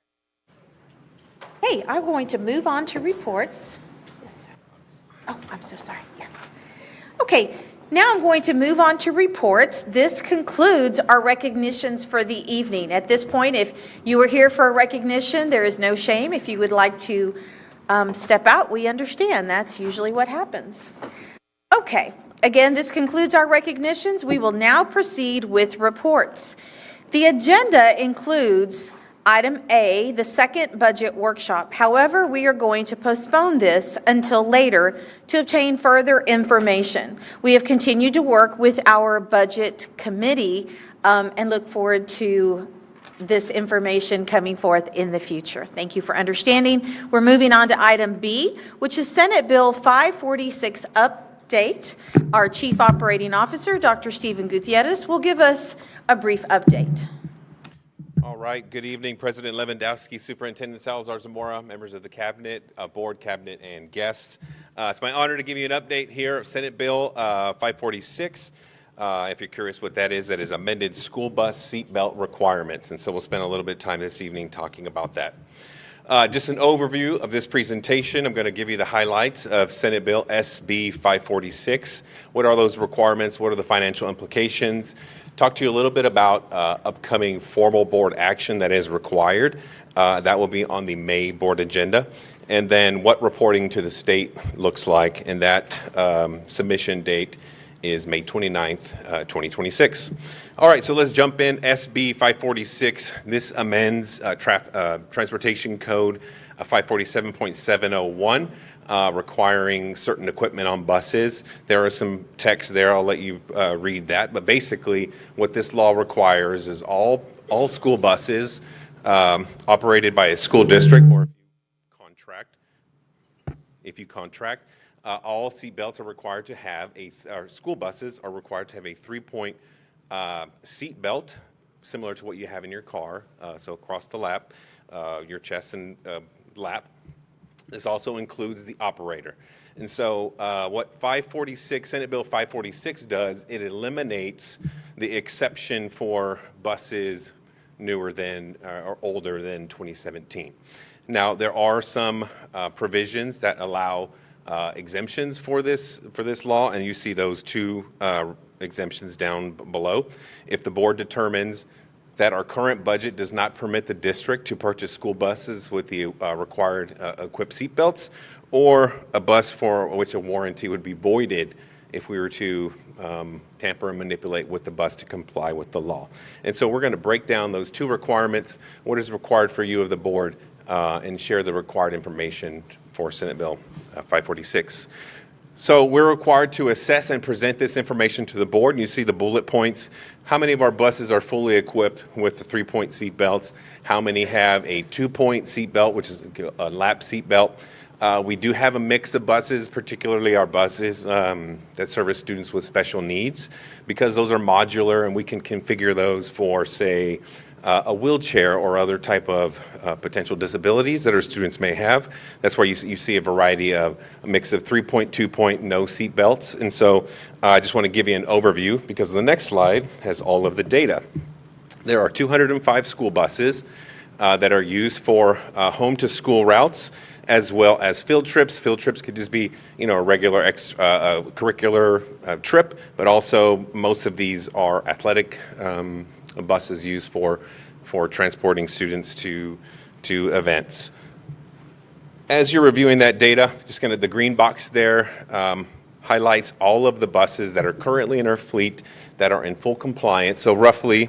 Hey, I'm going to move on to reports. Yes, sir. Oh, I'm so sorry. Yes. Okay, now I'm going to move on to reports. This concludes our recognitions for the evening. At this point, if you were here for a recognition, there is no shame. If you would like to step out, we understand. That's usually what happens. Okay. Again, this concludes our recognitions. We will now proceed with reports. The agenda includes item A, the second budget workshop. However, we are going to postpone this until later to obtain further information. We have continued to work with our budget committee and look forward to this information coming forth in the future. Thank you for understanding. We're moving on to item B, which is Senate Bill 546 update. Our Chief Operating Officer, Dr. Stephen Gutierrez, will give us a brief update. All right. Good evening, President Lewandowski, Superintendent Salazar Zamora, members of the Cabinet, Board, Cabinet, and guests. It's my honor to give you an update here of Senate Bill 546. If you're curious what that is amended school bus seatbelt requirements. And so we'll spend a little bit of time this evening talking about that. Just an overview of this presentation. I'm going to give you the highlights of Senate Bill SB 546. What are those requirements? What are the financial implications? Talk to you a little bit about upcoming formal board action that is required. That will be on the May board agenda. And then what reporting to the state looks like, and that submission date is May 29th, 2026. All right, so let's jump in. SB 546, this amends Transportation Code 547.701, requiring certain equipment on buses. There are some text there, I'll let you read that. But basically, what this law requires is all school buses operated by a school district, or if you contract, all seat belts are required to have school buses are required to have a 3-point seat belt, similar to what you have in your car, so across the lap, your chest and lap. This also includes the operator. And so what Senate Bill 546 does, it eliminates the exception for buses newer than or older than 2017. Now, there are some provisions that allow exemptions for this law, and you see those two exemptions down below. If the board determines that our current budget does not permit the district to purchase school buses with the required equipped seatbelts, or a bus for which a warranty would be voided if we were to tamper and manipulate with the bus to comply with the law. And so we're going to break down those two requirements, what is required for you of the board, and share the required information for Senate Bill 546. So we're required to assess and present this information to the board. And you see the bullet points. How many of our buses are fully equipped with the 3-point seat belts? How many have a 2-point seat belt, which is a lap seat belt? We do have a mix of buses, particularly our buses that service students with special needs, because those are modular and we can configure those for, say, a wheelchair or other type of potential disabilities that our students may have. That's where you see a variety of a mix of 3-point, 2-point, no seat belts. And so I just want to give you an overview because the next slide has all of the data. There are 205 school buses that are used for home to school routes, as well as field trips. Field trips could just be, a regular curricular trip, but also most of these are athletic buses used for transporting students to events. As you're reviewing that data, just the green box there highlights all of the buses that are currently in our fleet that are in full compliance. So roughly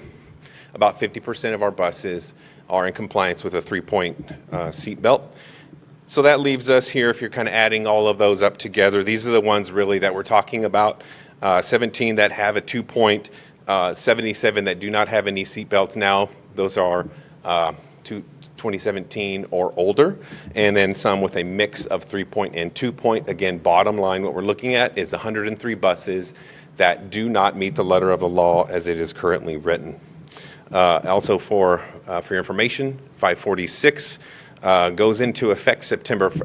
about 50% of our buses are in compliance with a 3-point seat belt. So that leaves us here, if you're adding all of those up together, these are the ones really that we're talking about. 17 that have a 2-point, 77 that do not have any seat belts now. Those are 2017 or older, and then some with a mix of 3-point and 2-point. Again, bottom line, what we're looking at is 103 buses that do not meet the letter of the law as it is currently written. Also for your information, 546 goes into effect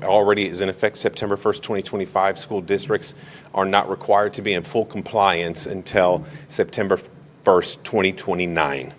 already is in effect September 1st, 2025. School districts are not required to be in full compliance until September 1st, 2029.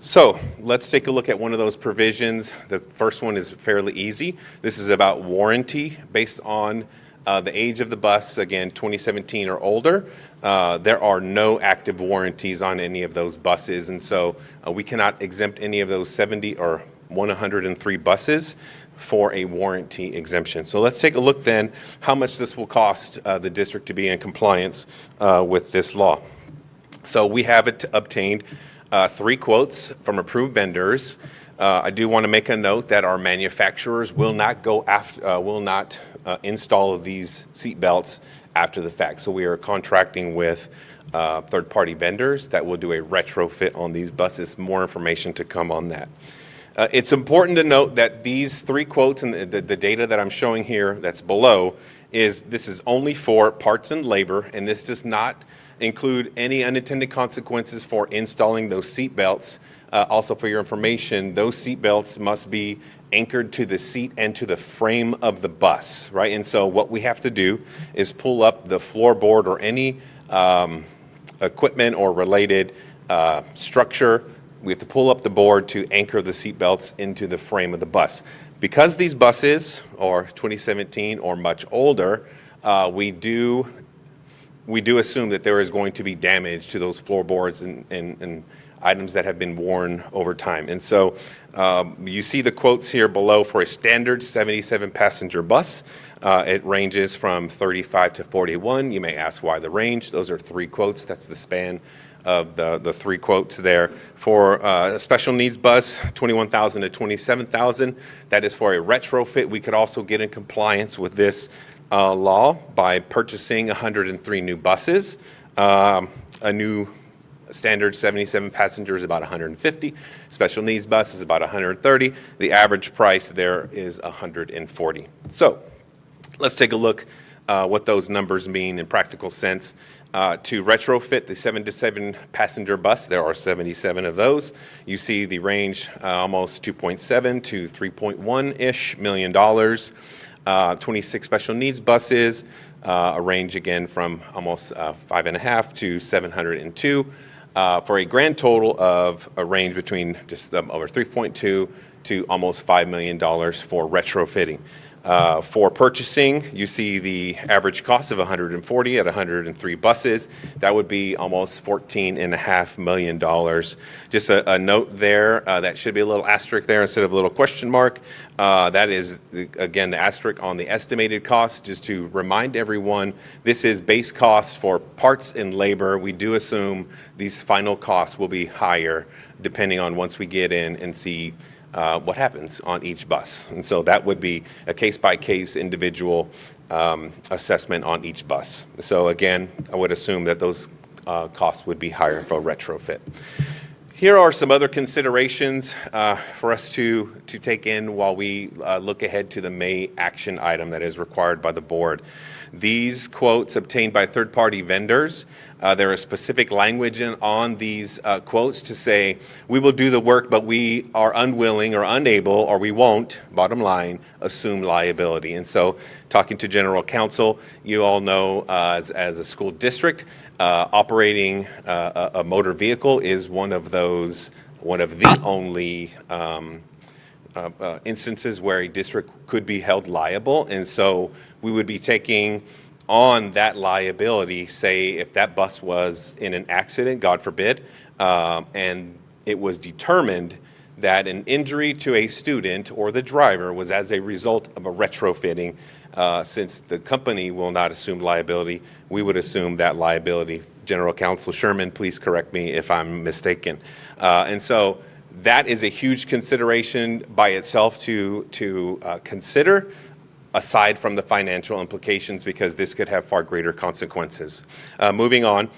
So let's take a look at one of those provisions. The first one is fairly easy. This is about warranty based on the age of the bus, again, 2017 or older. There are no active warranties on any of those buses, and so we cannot exempt any of those 70 or 103 buses for a warranty exemption. So let's take a look then how much this will cost the district to be in compliance with this law. So we have obtained 3 quotes from approved vendors. I do want to make a note that our manufacturers will not install these seat belts after the fact. So we are contracting with third-party vendors that will do a retrofit on these buses. More information to come on that. It's important to note that these 3 quotes and the data that I'm showing here that's below this is only for parts and labor, and this does not include any unintended consequences for installing those seat belts. Also for your information, those seat belts must be anchored to the seat and to the frame of the bus, right? And so what we have to do is pull up the floorboard or any equipment or related structure we have to pull up the board to anchor the seat belts into the frame of the bus. Because these buses are 2017 or much older, we do assume that there is going to be damage to those floorboards and items that have been worn over time. And so you see the quotes here below for a standard 77 passenger bus. It ranges from 35 to 41. You may ask why the range. Those are 3 quotes. That's the span of the 3 quotes there. For a special needs bus, $21,000 to $27,000. That is for a retrofit. We could also get in compliance with this law by purchasing 103 new buses. A new standard 77 passengers is about 150. Special needs bus is about 130. The average price there is 140. So let's take a look what those numbers mean in practical sense. To retrofit the 77 passenger bus, there are 77 of those. You see the range almost 2.7 to 3.1-ish million dollars. 26 special needs buses, a range again from almost 5.5 to 702, for a grand total of a range between just over 3.2 to almost $5 million for retrofitting. For purchasing, you see the average cost of 140 at 103 buses. That would be almost $14.5 million. Just a note there, that should be a little asterisk there instead of a little question mark. That is, again, the asterisk on the estimated cost. Just to remind everyone, this is base costs for parts and labor. We do assume these final costs will be higher depending on once we get in and see what happens on each bus. And so that would be a case-by-case individual assessment on each bus. So again, I would assume that those costs would be higher for retrofit. Here are some other considerations for us to take in while we look ahead to the May action item that is required by the board. These quotes obtained by third-party vendors, there is specific language on these quotes to say, we will do the work, but we are unwilling or unable, or we won't, bottom line, assume liability. And so talking to General Counsel, you all know as a school district, operating a motor vehicle is one of the only instances where a district could be held liable. And so we would be taking on that liability, say if that bus was in an accident, God forbid, and it was determined that an injury to a student or the driver was as a result of a retrofitting, since the company will not assume liability, we would assume that liability. General Counsel Sherman, please correct me if I'm mistaken. And so that is a huge consideration by itself to consider, aside from the financial implications, because this could have far greater consequences. Moving on,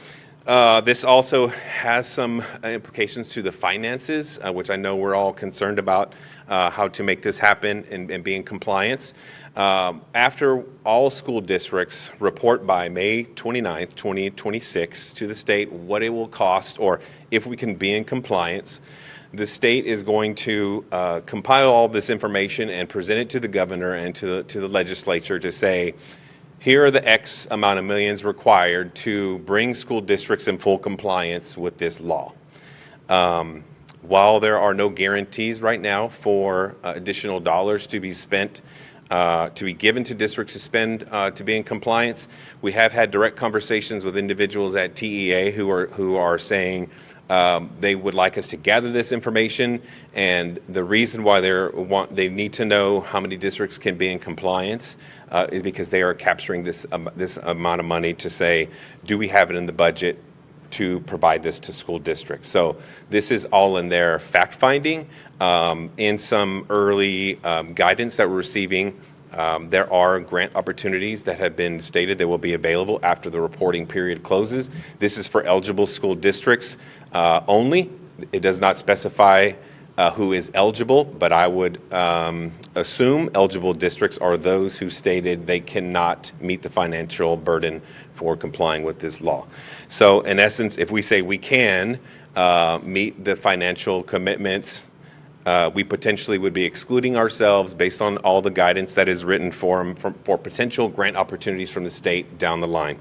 this also has some implications to the finances, which I know we're all concerned about how to make this happen and be in compliance. After all school districts report by May 29th, 2026 to the state what it will cost, or if we can be in compliance, the state is going to compile all this information and present it to the governor and to the legislature to say, here are the X amount of millions required to bring school districts in full compliance with this law. While there are no guarantees right now for additional dollars to be spent, to be given to districts to spend to be in compliance, we have had direct conversations with individuals at TEA who are saying, they would like us to gather this information, and the reason why they need to know how many districts can be in compliance is because they are capturing this amount of money to say, do we have it in the budget to provide this to school districts? So this is all in their fact-finding. In some early guidance that we're receiving, there are grant opportunities that have been stated that will be available after the reporting period closes. This is for eligible school districts only. It does not specify who is eligible, but I would assume eligible districts are those who stated they cannot meet the financial burden for complying with this law. So in essence, if we say we can meet the financial commitments, we potentially would be excluding ourselves based on all the guidance that is written for potential grant opportunities from the state down the line.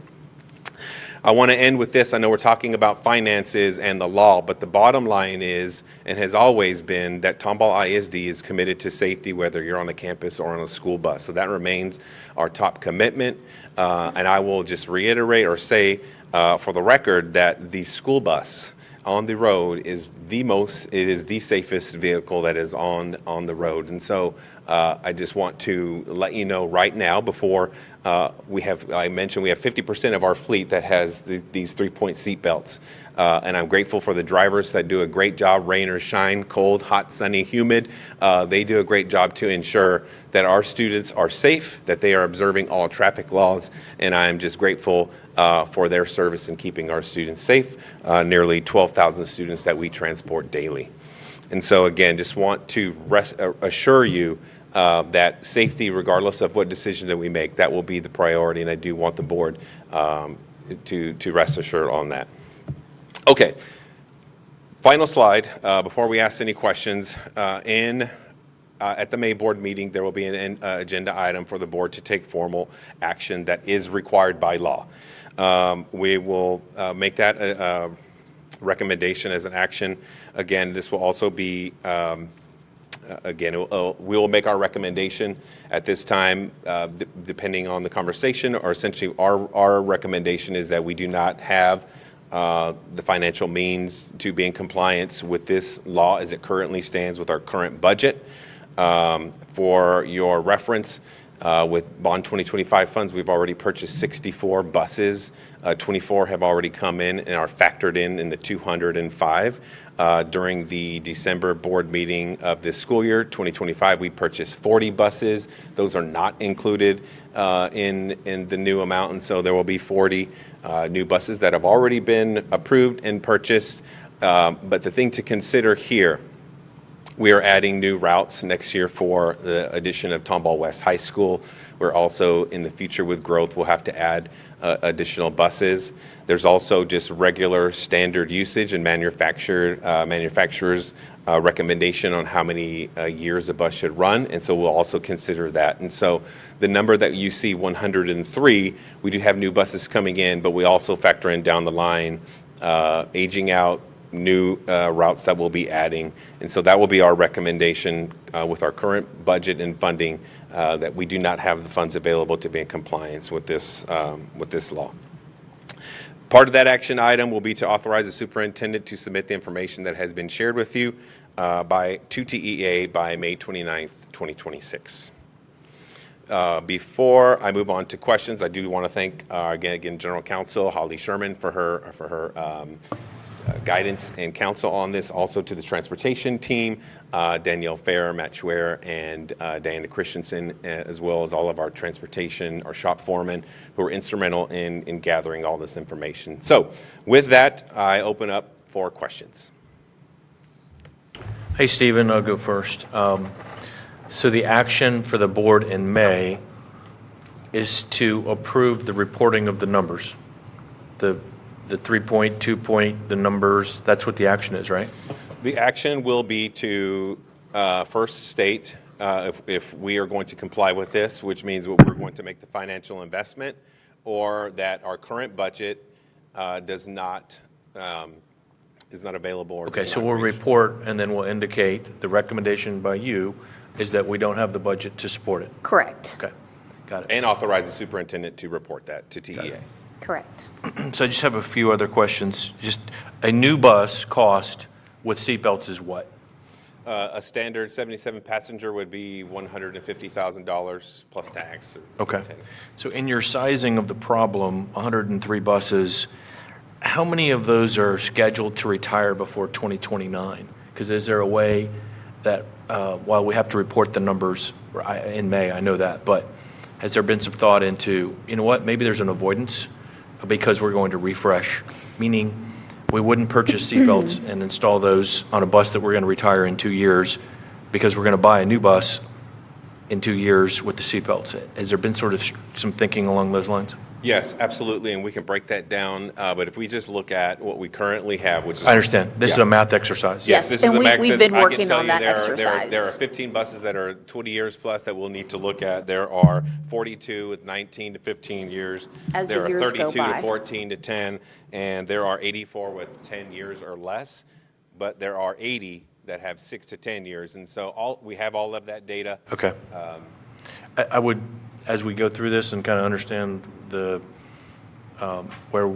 I want to end with this. I know we're talking about finances and the law, but the bottom line is, and has always been, that Tomball ISD is committed to safety, whether you're on a campus or on a school bus. So that remains our top commitment. And I will just reiterate or say for the record that the school bus on the road is it is the safest vehicle that is on the road. And so I just want to let you know right now, before I mentioned we have 50% of our fleet that has these 3-point seat belts. And I'm grateful for the drivers that do a great job, rain or shine, cold, hot, sunny, humid. They do a great job to ensure that our students are safe, that they are observing all traffic laws, and I am just grateful for their service in keeping our students safe, nearly 12,000 students that we transport daily. And so again, just want to assure you that safety, regardless of what decision that we make, that will be the priority, and I do want the board to rest assured on that. Okay, final slide before we ask any questions. At the May board meeting, there will be an agenda item for the board to take formal action that is required by law. We will make that a recommendation as an action. Again, this will also be, we will make our recommendation at this time, depending on the conversation, or essentially our recommendation is that we do not have the financial means to be in compliance with this law as it currently stands with our current budget. For your reference, with Bond 2025 funds, we've already purchased 64 buses. 24 have already come in and are factored in the 205. During the December board meeting of this school year, 2025, we purchased 40 buses. Those are not included in the new amount, and so there will be 40 new buses that have already been approved and purchased. But the thing to consider here, we are adding new routes next year for the addition of Tomball West High School. We're also, in the future with growth, we'll have to add additional buses. There's also just regular standard usage and manufacturers' recommendation on how many years a bus should run, and so we'll also consider that. And so the number that you see, 103, we do have new buses coming in, but we also factor in down the line aging out, new routes that we'll be adding. And so that will be our recommendation with our current budget and funding, that we do not have the funds available to be in compliance with this law. Part of that action item will be to authorize the superintendent to submit the information that has been shared with you to TEA by May 29th, 2026. Before I move on to questions, I do want to thank again General Counsel Holly Sherman for her guidance and counsel on this. Also to the transportation team, Danielle Fair, Matt Schwer, and Diana Christensen, as well as all of our transportation, our shop foremen, who were instrumental in gathering all this information. So with that, I open up for questions. Hey, Stephen, I'll go first. So the action for the board in May is to approve the reporting of the numbers, the 3-point, 2-point, the numbers. That's what the action is, right? The action will be to first state if we are going to comply with this, which means we're going to make the financial investment, or that our current budget is not available. Or okay, so we'll report, and then we'll indicate the recommendation by you is that we don't have the budget to support it. Correct. Okay, got it. And authorize the superintendent to report that to TEA. Correct. So I just have a few other questions. Just a new bus cost with seatbelts is what? A standard 77 passenger would be $150,000 plus tax. Okay. So in your sizing of the problem, 103 buses, how many of those are scheduled to retire before 2029? Because is there a way that, while we have to report the numbers in May, I know that, but has there been some thought into, you know what, maybe there's an avoidance because we're going to refresh, meaning we wouldn't purchase seatbelts and install those on a bus that we're going to retire in 2 years because we're going to buy a new bus in 2 years with the seatbelts. Has there been sort of some thinking along those lines? Yes, absolutely, and we can break that down. But if we just look at what we currently have, which is... I understand. This is a math exercise. Yes, this and is a math we've exercise. been I can working tell on you that there exercise. are 15 buses that are 20 years plus that we'll need to look at. There are 42 with 19 to 15 years. As the There are years go 32 by. to 14 to 10, and there are 84 with 10 years or less. But there are 80 that have 6 to 10 years, and so we have all of that data. Okay. I would, as we go through this and kind of understand where,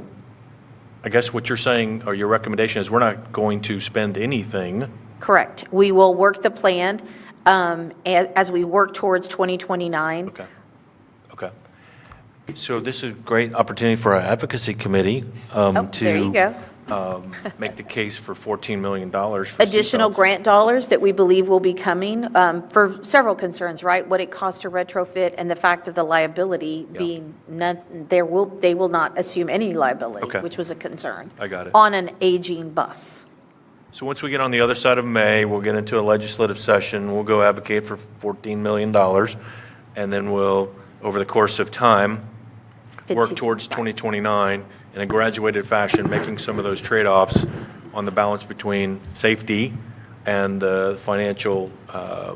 I guess what you're saying, or your recommendation is we're not going to spend anything. Correct. We will work the plan as we work towards 2029. Okay. Okay. So this is a great opportunity for our advocacy committee There you go. make the case for $14 million for Additional seatbelts. grant dollars that we believe will be coming for several concerns, right? What it costs to retrofit and the fact of the liability being none, they will not assume any liability, Okay. which was a concern. I got it. On an aging bus. So once we get on the other side of May, we'll get into a legislative session. We'll go advocate for $14 million, and then we'll, over the course of time, work towards 2029 in a graduated fashion, making some of those trade-offs on the balance between safety and the financial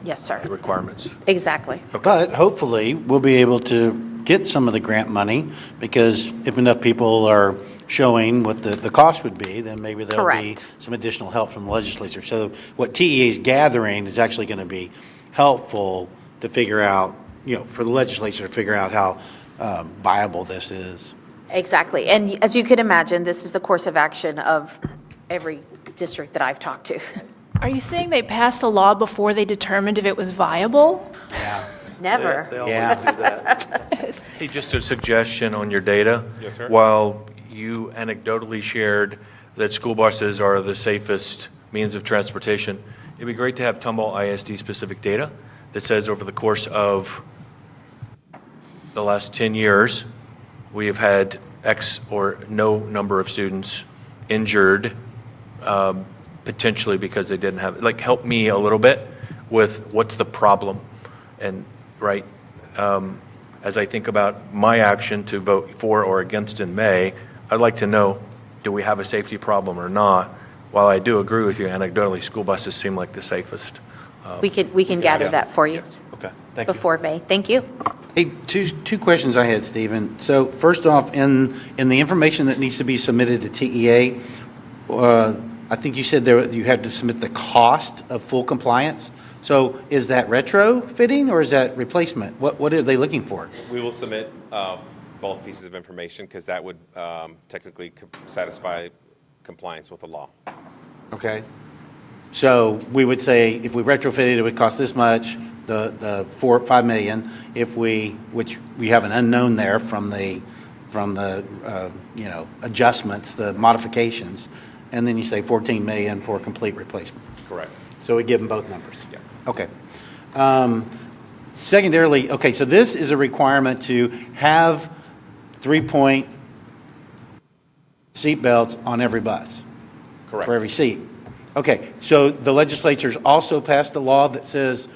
Yes, sir. requirements. Exactly. But hopefully, we'll be able to get some of the grant money, because if enough people are showing what the cost would be, then maybe there'll be Correct. some additional help from the legislature. So what TEA is gathering is actually going to be helpful to figure out, for the legislature to figure out how viable this is. Exactly. And as you can imagine, this is the course of action of every district that I've talked to. Are you saying they passed a law before they determined if it was viable? Never. They always do that. Hey, just a suggestion on your data. Yes, sir. While you anecdotally shared that school buses are the safest means of transportation, it'd be great to have Tomball ISD specific data that says over the course of the last 10 years, we have had X or no number of students injured, potentially because they didn't have, help me a little bit with what's the problem. And, right, as I think about my action to vote for or against in May, I'd like to know, do we have a safety problem or not? While I do agree with you, anecdotally, school buses seem like the safest. We can gather that for you Okay, thank you. before May. Thank you. Hey, two questions I had, Stephen. So first off, in the information that needs to be submitted to TEA, I think you said you had to submit the cost of full compliance. So is that retrofitting or is that replacement? What are they looking for? We will submit both pieces of information because that would technically satisfy compliance with the law. Okay. So we would say if we retrofitted, it would cost this much, the 4 or 5 million. Which we have an unknown there from the adjustments, the modifications, and then you say 14 million for complete replacement. Correct. So we give them both numbers. Yeah. Okay. Secondarily, okay, so this is a requirement to have 3-point seat belts on every bus. Correct. For every seat. Okay, so the legislature's also passed a law that says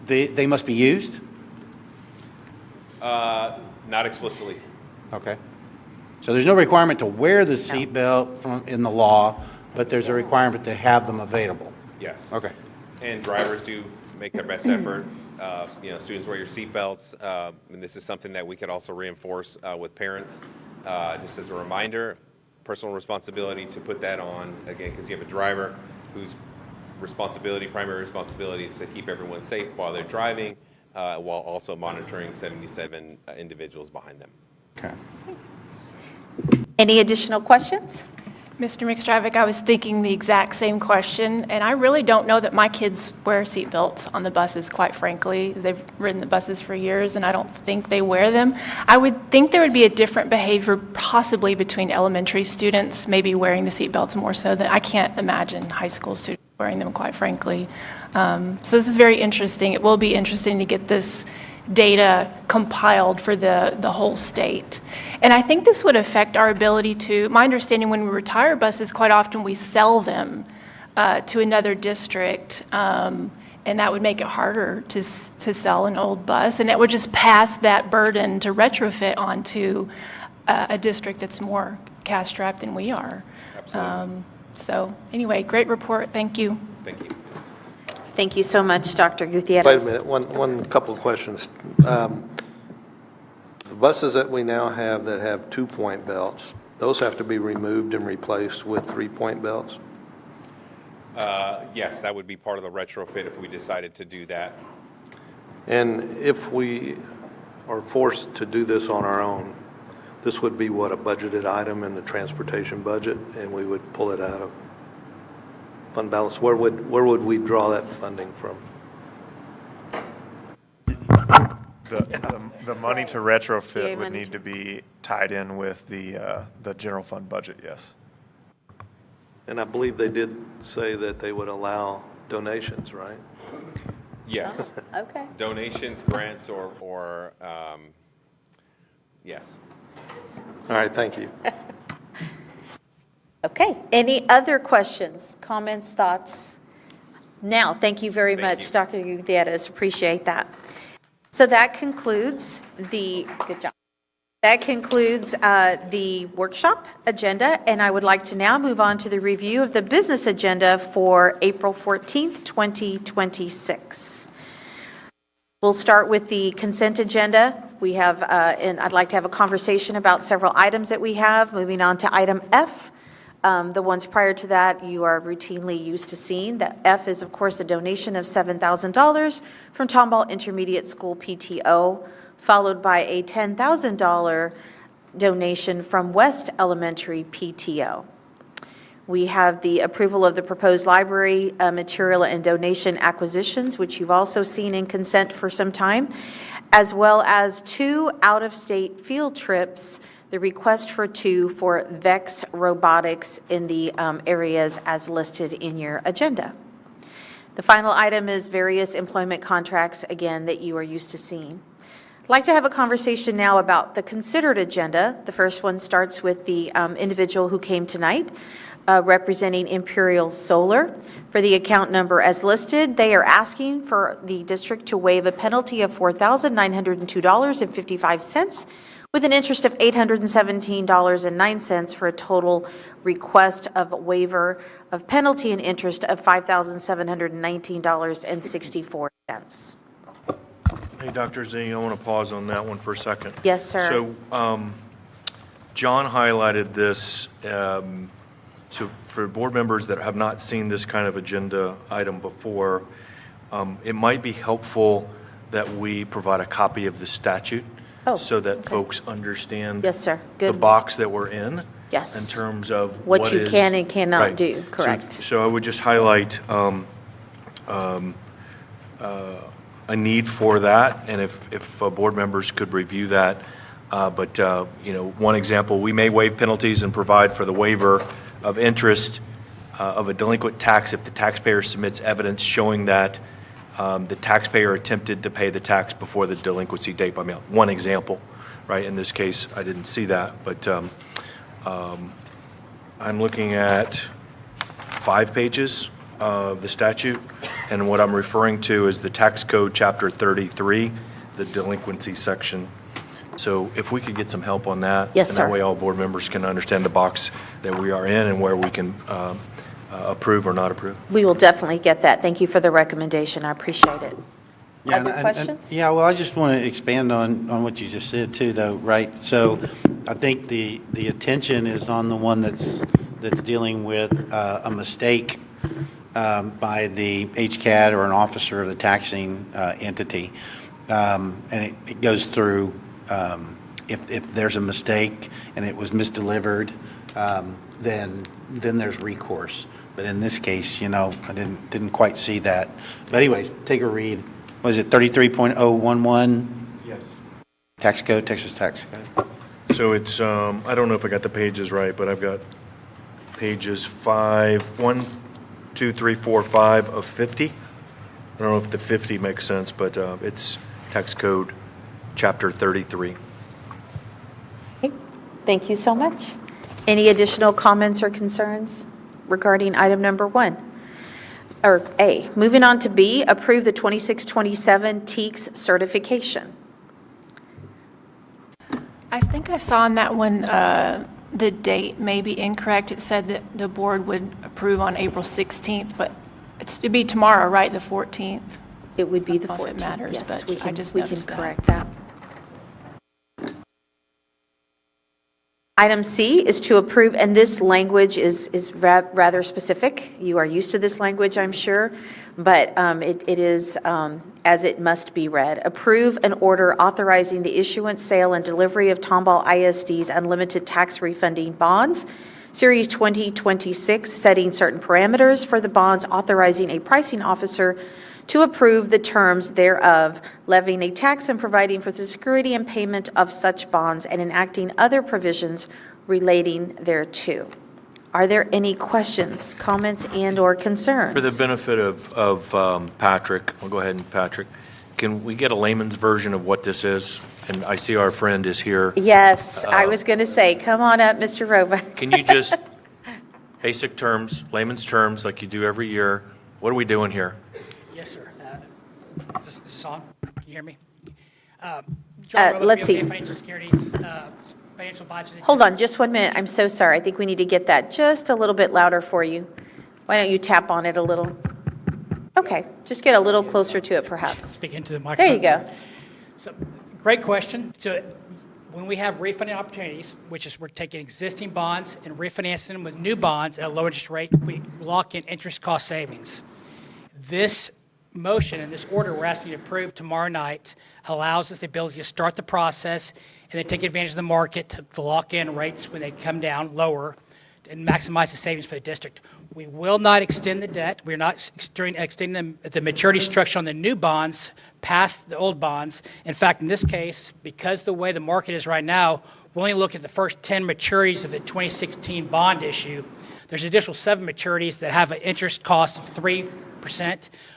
they must be used? Not explicitly. Okay. So there's no requirement to wear the seat belt in the law, but there's a requirement to have them available. Yes. Okay. And drivers do make their best effort. Students wear your seatbelts. And this is something that we could also reinforce with parents. Just as a reminder, personal responsibility to put that on, again, because you have a driver whose primary responsibility is to keep everyone safe while they're driving, while also monitoring 77 individuals behind them. Okay. Any additional questions? Mr. McStravick, I was thinking the exact same question, and I really don't know that my kids wear seatbelts on the buses, quite frankly. They've ridden the buses for years, and I don't think they wear them. I would think there would be a different behavior possibly between elementary students, maybe wearing the seatbelts more so than, I can't imagine high school students wearing them, quite frankly. So this is very interesting. It will be interesting to get this data compiled for the whole state. And I think this would affect our ability to, my understanding when we retire buses, quite often we sell them to another district. and that would make it harder to sell an old bus, and it would just pass that burden to retrofit onto a district that's more cash-strapped than we are. Absolutely. So anyway, great report. Thank you. Thank you. Thank you so much, Dr. Gutierrez. Wait a minute, one couple of questions. The buses that we now have that have 2-point belts, those have to be removed and replaced with 3-point belts? Yes, that would be part of the retrofit if we decided to do that. And if we are forced to do this on our own, this would be what, a budgeted item in the transportation budget, and we would pull it out of fund balance? Where would we draw that funding from? The money to retrofit would need to be tied in with the general fund budget, yes. And I believe they did say that they would allow donations, right? Yes. Okay. Donations, grants, or yes. All right, thank you. Okay. Any other questions, comments, thoughts? Now, thank you very much, Dr. Gutierrez. Appreciate that. So that concludes good job. That concludes the workshop agenda, and I would like to now move on to the review of the business agenda for April 14th, 2026. We'll start with the consent agenda. We have, and I'd like to have a conversation about several items that we have. Moving on to item F. The ones prior to that you are routinely used to seeing. The F is, of course, a donation of $7,000 from Tomball Intermediate School PTO, followed by a $10,000 donation from West Elementary PTO. We have the approval of the proposed library material and donation acquisitions, which you've also seen in consent for some time, as well as 2 out-of-state field trips, the request for 2 for VEX Robotics in the areas as listed in your agenda. The final item is various employment contracts, again, that you are used to seeing. I'd like to have a conversation now about the considered agenda. The first one starts with the individual who came tonight, representing Imperial Solar. For the account number as listed, they are asking for the district to waive a penalty of $4,902.55 with an interest of $817.09 for a total request of waiver of penalty and interest of $5,719.64. Hey, Dr. Z, I want to pause on that one for a second. Yes, sir. So John highlighted this. So for board members that have not seen this kind of agenda item before, it might be helpful that we provide a copy of the statute so that folks understand Yes, sir. the Good. box that we're in. Yes. In terms of What you is- can and cannot Right. do, correct. So I would just highlight a need for that, and if board members could review that. But one example, we may waive penalties and provide for the waiver of interest of a delinquent tax if the taxpayer submits evidence showing that the taxpayer attempted to pay the tax before the delinquency date by mail. One example, right? In this case, I didn't see that, but I'm looking at 5 pages of the statute, and what I'm referring to is the tax code, chapter 33, the delinquency section. So if we could get some help on that. Yes, and sir. that way all board members can understand the box that we are in and where we can approve or not approve. We will definitely get that. Thank you for the recommendation. I appreciate it. Other questions? Yeah, well, I just want to expand on what you just said too, though, right? So I think the attention is on the one that's dealing with a mistake by the HCAD or an officer of the taxing entity. And it goes through, if there's a mistake and it was misdelivered, then there's recourse. But in this case, I didn't quite see that. But anyways, take a read. Was it 33.011? Yes. Tax code, Texas tax code. So it's, I don't know if I got the pages right, but I've got pages 1, 2, 3, 4, 5 of 50. I don't know if the 50 makes sense, but it's tax code, chapter 33. Okay. Thank you so much. Any additional comments or concerns regarding item number 1? or A. Moving on to B, approve the 26-27 TEKS certification. I think I saw on that one, the date may be incorrect. It said that the board would approve on April 16th, but it'd be tomorrow, right, the 14th? It would be the I don't know if 14th. it matters, Yes, but I just we can noticed that. correct that. Item C is to approve, and this language is rather specific. You are used to this language, I'm sure, but it is as it must be read. Approve an order authorizing the issuance, sale, and delivery of Tomball ISD's unlimited tax refunding bonds, Series 2026, setting certain parameters for the bonds, authorizing a pricing officer to approve the terms thereof, levying a tax and providing for the security and payment of such bonds, and enacting other provisions relating thereto. Are there any questions, comments, and/or concerns? For the benefit of Patrick, we'll go ahead and Patrick, can we get a layman's version of what this is? And I see our friend is here. Yes, I was going to say, come on up, Mr. Rova. Can you just, basic terms, layman's terms, like you do every year, what are we doing here? Yes, sir. Is this on? Can you hear me? John Robo, let's see. Financial Securities, Financial Advisor. Hold on just 1 minute. I'm so sorry. I think we need to get that just a little bit louder for you. Why don't you tap on it a little? Okay, just get a little closer to it, perhaps. Speak into the microphone. There you go. So, great question. So when we have refunding opportunities, which is we're taking existing bonds and refinancing them with new bonds at a low interest rate, we lock in interest cost savings. This motion and this order we're asking you to approve tomorrow night allows us the ability to start the process and then take advantage of the market to lock in rates when they come down lower and maximize the savings for the district. We will not extend the debt. We're not extending the maturity structure on the new bonds past the old bonds. In fact, in this case, because the way the market is right now, we'll only look at the first 10 maturities of the 2016 bond issue. There's an additional 7 maturities that have an interest cost of 3%,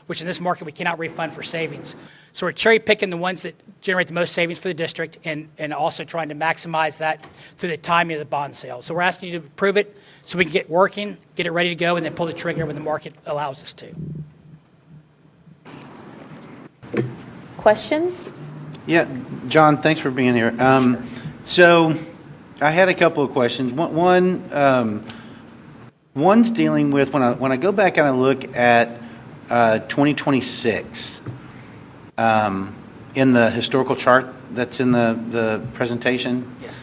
which in this market we cannot refund for savings. So we're cherry picking the ones that generate the most savings for the district and also trying to maximize that through the timing of the bond sale. So we're asking you to approve it so we can get working, get it ready to go, and then pull the trigger when the market allows us to. Questions? Yeah, John, thanks for being here. So I had a couple of questions. One's dealing with, when I go back and I look at 2026, in the historical chart that's in the presentation. Yes.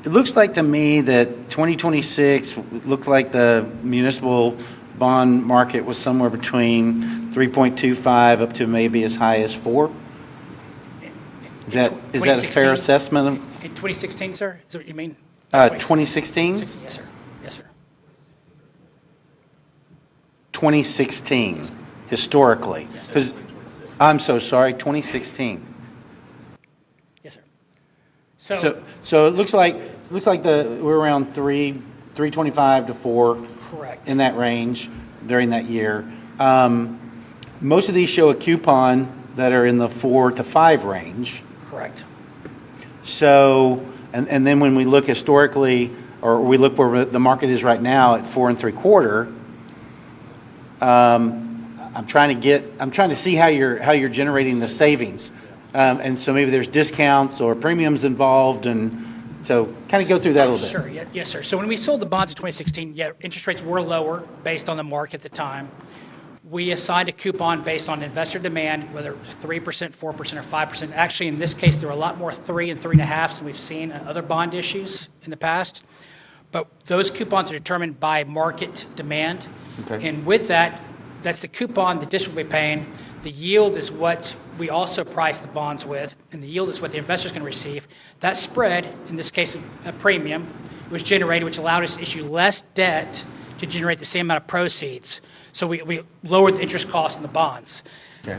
It looks like to me that 2026 looked like the municipal bond market was somewhere between 3.25 up to maybe as high as 4. Is that a fair assessment? In 2016, sir? Is that what you mean? 2016? Yes, sir. Yes, sir. 2016, historically. Because I'm so sorry, 2016. Yes, sir. So it looks like we're around 325 to 4. Correct. In that range during that year. Most of these show a coupon that are in the 4 to 5 range. Correct. So, and then when we look historically, or we look where the market is right now at 4 3/4. I'm trying to see how you're generating the savings. And so maybe there's discounts or premiums involved, and so kind of go through that a little bit. Sure, yes, sir. So when we sold the bonds in 2016, yeah, interest rates were lower based on the market at the time. We assigned a coupon based on investor demand, whether it was 3%, 4%, or 5%. Actually, in this case, there were a lot more 3 and 3.5s than we've seen in other bond issues in the past. But those coupons are determined by market demand. Okay. And with that, that's the coupon the district will be paying. The yield is what we also price the bonds with, and the yield is what the investor's going to receive. That spread, in this case a premium, was generated, which allowed us to issue less debt to generate the same amount of proceeds. So we lowered the interest cost in the bonds. Okay.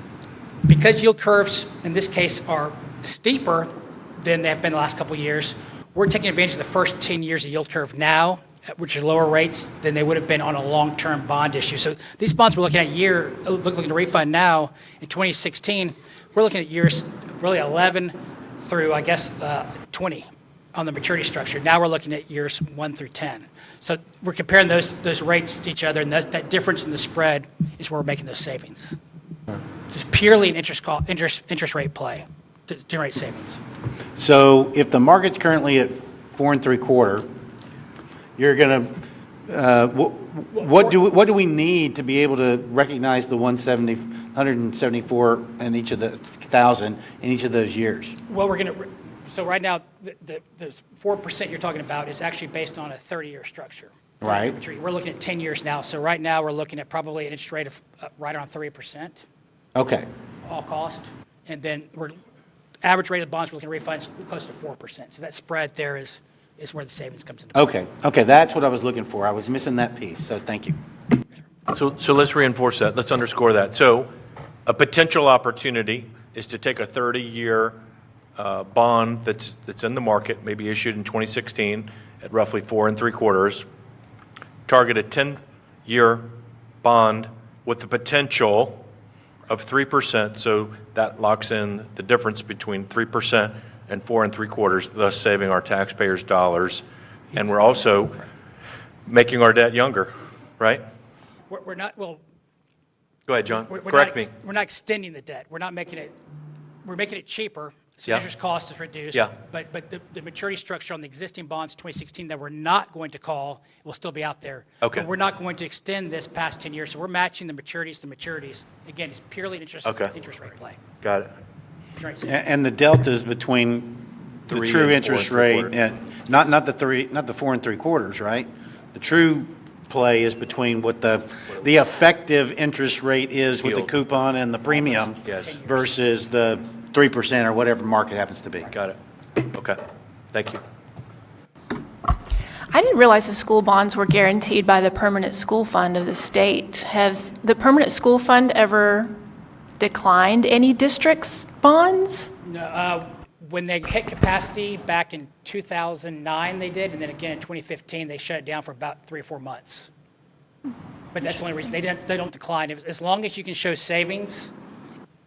Because yield curves, in this case, are steeper than they have been the last couple of years, we're taking advantage of the first 10 years of yield curve now, which are lower rates than they would have been on a long-term bond issue. So these bonds we're looking at looking to refund now in 2016, we're looking at years really 11 through, I guess, 20 on the maturity structure. Now we're looking at years 1 through 10. So we're comparing those rates to each other, and that difference in the spread is where we're making those savings. Just purely an interest rate play to generate savings. So if the market's currently at 4 3/4, you're going to, what do we need to be able to recognize the 174 in each of the 1,000 in each of those years? Well, so right now, the 4% you're talking about is actually based on a 30-year structure. Right. We're looking at 10 years now. So right now, we're looking at probably an interest rate of right around 3%. Okay. All cost. And then average rate of bonds, we're looking at refunds close to 4%. So that spread there is where the savings comes into play. Okay, that's what I was looking for. I was missing that piece, so thank you. So let's reinforce that. Let's underscore that. So a potential opportunity is to take a 30-year bond that's in the market, maybe issued in 2016 at roughly 4 3/4, target a 10-year bond with the potential of 3%, so that locks in the difference between 3% and 4 3/4, thus saving our taxpayers' dollars. And we're also making our debt younger, right? We're not, well. Go ahead, John. We're Correct me. We're not extending the debt. We're making it cheaper. So Yeah. interest cost is reduced. Yeah. But the maturity structure on the existing bonds, 2016, that we're not going to call, will still be out there. Okay. But we're not going to extend this past 10 years. So we're matching the maturities to maturities. Again, it's purely an interest rate play. Got it. And the deltas between the 3 true and interest 4 rate, 3/4. and not the 4 3/4, right? The true play is between what the effective interest rate is with the Yield. coupon and the premium Yes. versus the 3% or whatever market happens to be. Got it. Okay. Thank you. I didn't realize the school bonds were guaranteed by the permanent school fund of the state. Has the permanent school fund ever declined any district's bonds? No, when they hit capacity back in 2009, they did, and then again in 2015, they shut it down for about 3 or 4 months. But that's the only reason they don't decline. As long as you can show savings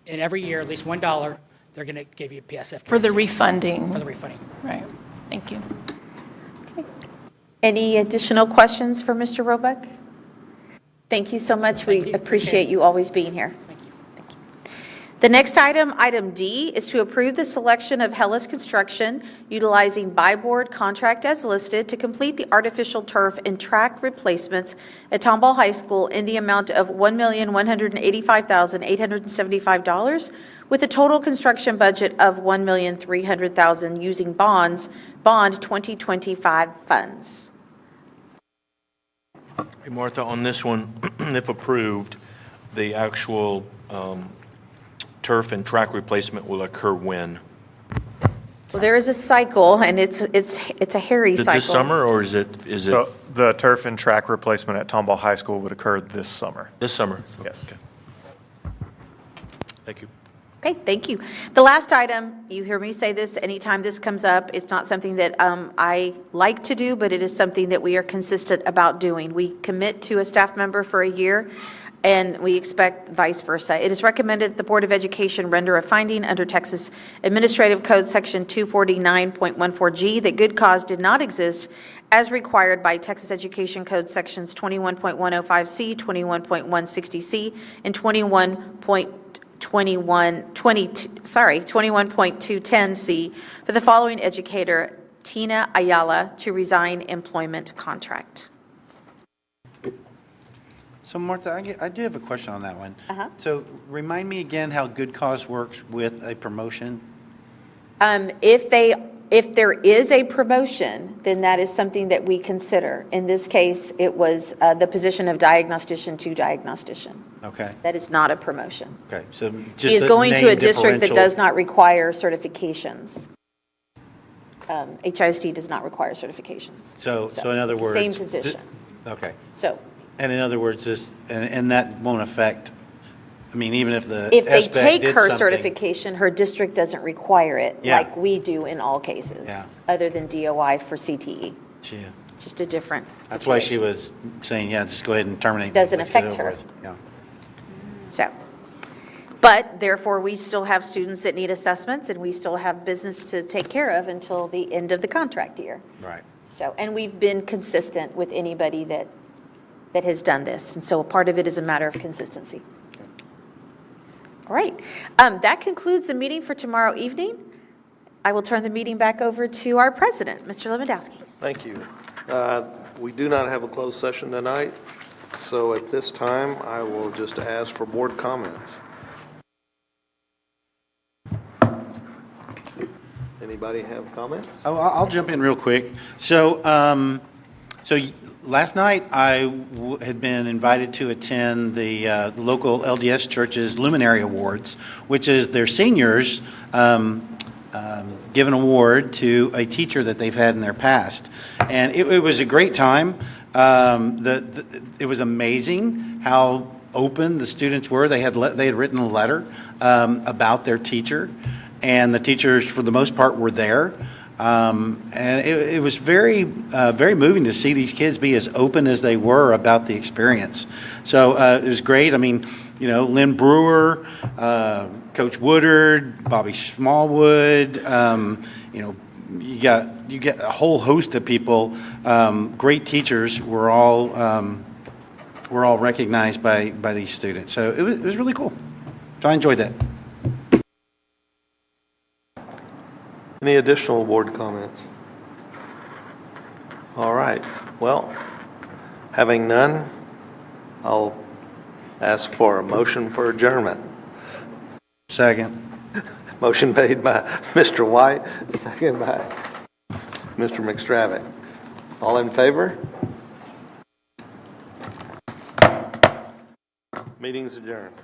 in every year, at least $1, they're going to give you a PSF. For the refunding? For the refunding. Right. Thank you. Any additional questions for Mr. Roebuck? Thank you so much. We appreciate you always being here. Thank you. The next item, item D, is to approve the selection of Hellas Construction utilizing buy board contract as listed to complete the artificial turf and track replacements at Tomball High School in the amount of $1,185,875 with a total construction budget of $1,300,000 using bond 2025 funds. Hey, Martha, on this one, if approved, the actual turf and track replacement will occur when? Well, there is a cycle, and it's a hairy cycle. This summer, or is it? So the turf and track replacement at Tomball High School would occur this summer. This summer? Yes. Okay. Thank you. Okay, thank you. The last item, you hear me say this anytime this comes up, it's not something that I like to do, but it is something that we are consistent about doing. We commit to a staff member for a year, and we expect vice versa. It is recommended that the Board of Education render a finding under Texas Administrative Code Section 249.14G that good cause did not exist as required by Texas Education Code Sections 21.105C, 21.160C, and 21.210C for the following educator, Tina Ayala, to resign employment contract. So Martha, I do have a question on that one. Uh-huh. So remind me again how good cause works with a promotion? If there is a promotion, then that is something that we consider. In this case, it was the position of diagnostician to diagnostician. Okay. That is not a promotion. Okay, so He just is the going to name a district that differential. does not require certifications. HISD does not require certifications. So in other it's the words. same position. Okay. So And in other words, and that won't affect, I mean, even if the if they SBAC take did her something- certification, her district doesn't require it Yeah. like we do in all cases, Yeah. other than DOI for CTE. Yeah. Just a different That's why she situation. was saying, yeah, just go ahead and terminate. Doesn't Let's get it affect over her. with. Yeah. So, But therefore, we still have students that need assessments, and we still have business to take care of until the end of the contract year. Right. So, and we've been consistent with anybody that has done this. And so a part of it is a matter of consistency. All right. That concludes the meeting for tomorrow evening. I will turn the meeting back over to our president, Mr. Lewandowski. Thank you. We do not have a closed session tonight, so at this time, I will just ask for board comments. Anybody have comments? Oh, I'll jump in real quick. So, last night I had been invited to attend the local LDS Church's Luminary Awards, which is their seniors give an award to a teacher that they've had in their past, and it was a great time. It was amazing how open the students were. They had written a letter about their teacher. And the teachers, for the most part, were there. And it was very moving to see these kids be as open as they were about the experience. So it was great. I mean, you know, Lynn Brewer, Coach Woodard, Bobby Smallwood, you know, you get a whole host of people. Great teachers were all recognized by these students. So it was really cool. So I enjoyed that. Any additional board comments? All right. Well, having none, I'll ask for a motion for adjournment. Second. Motion made by Mr. White, second by Mr. McStravick. All in favor? Meeting's adjourned.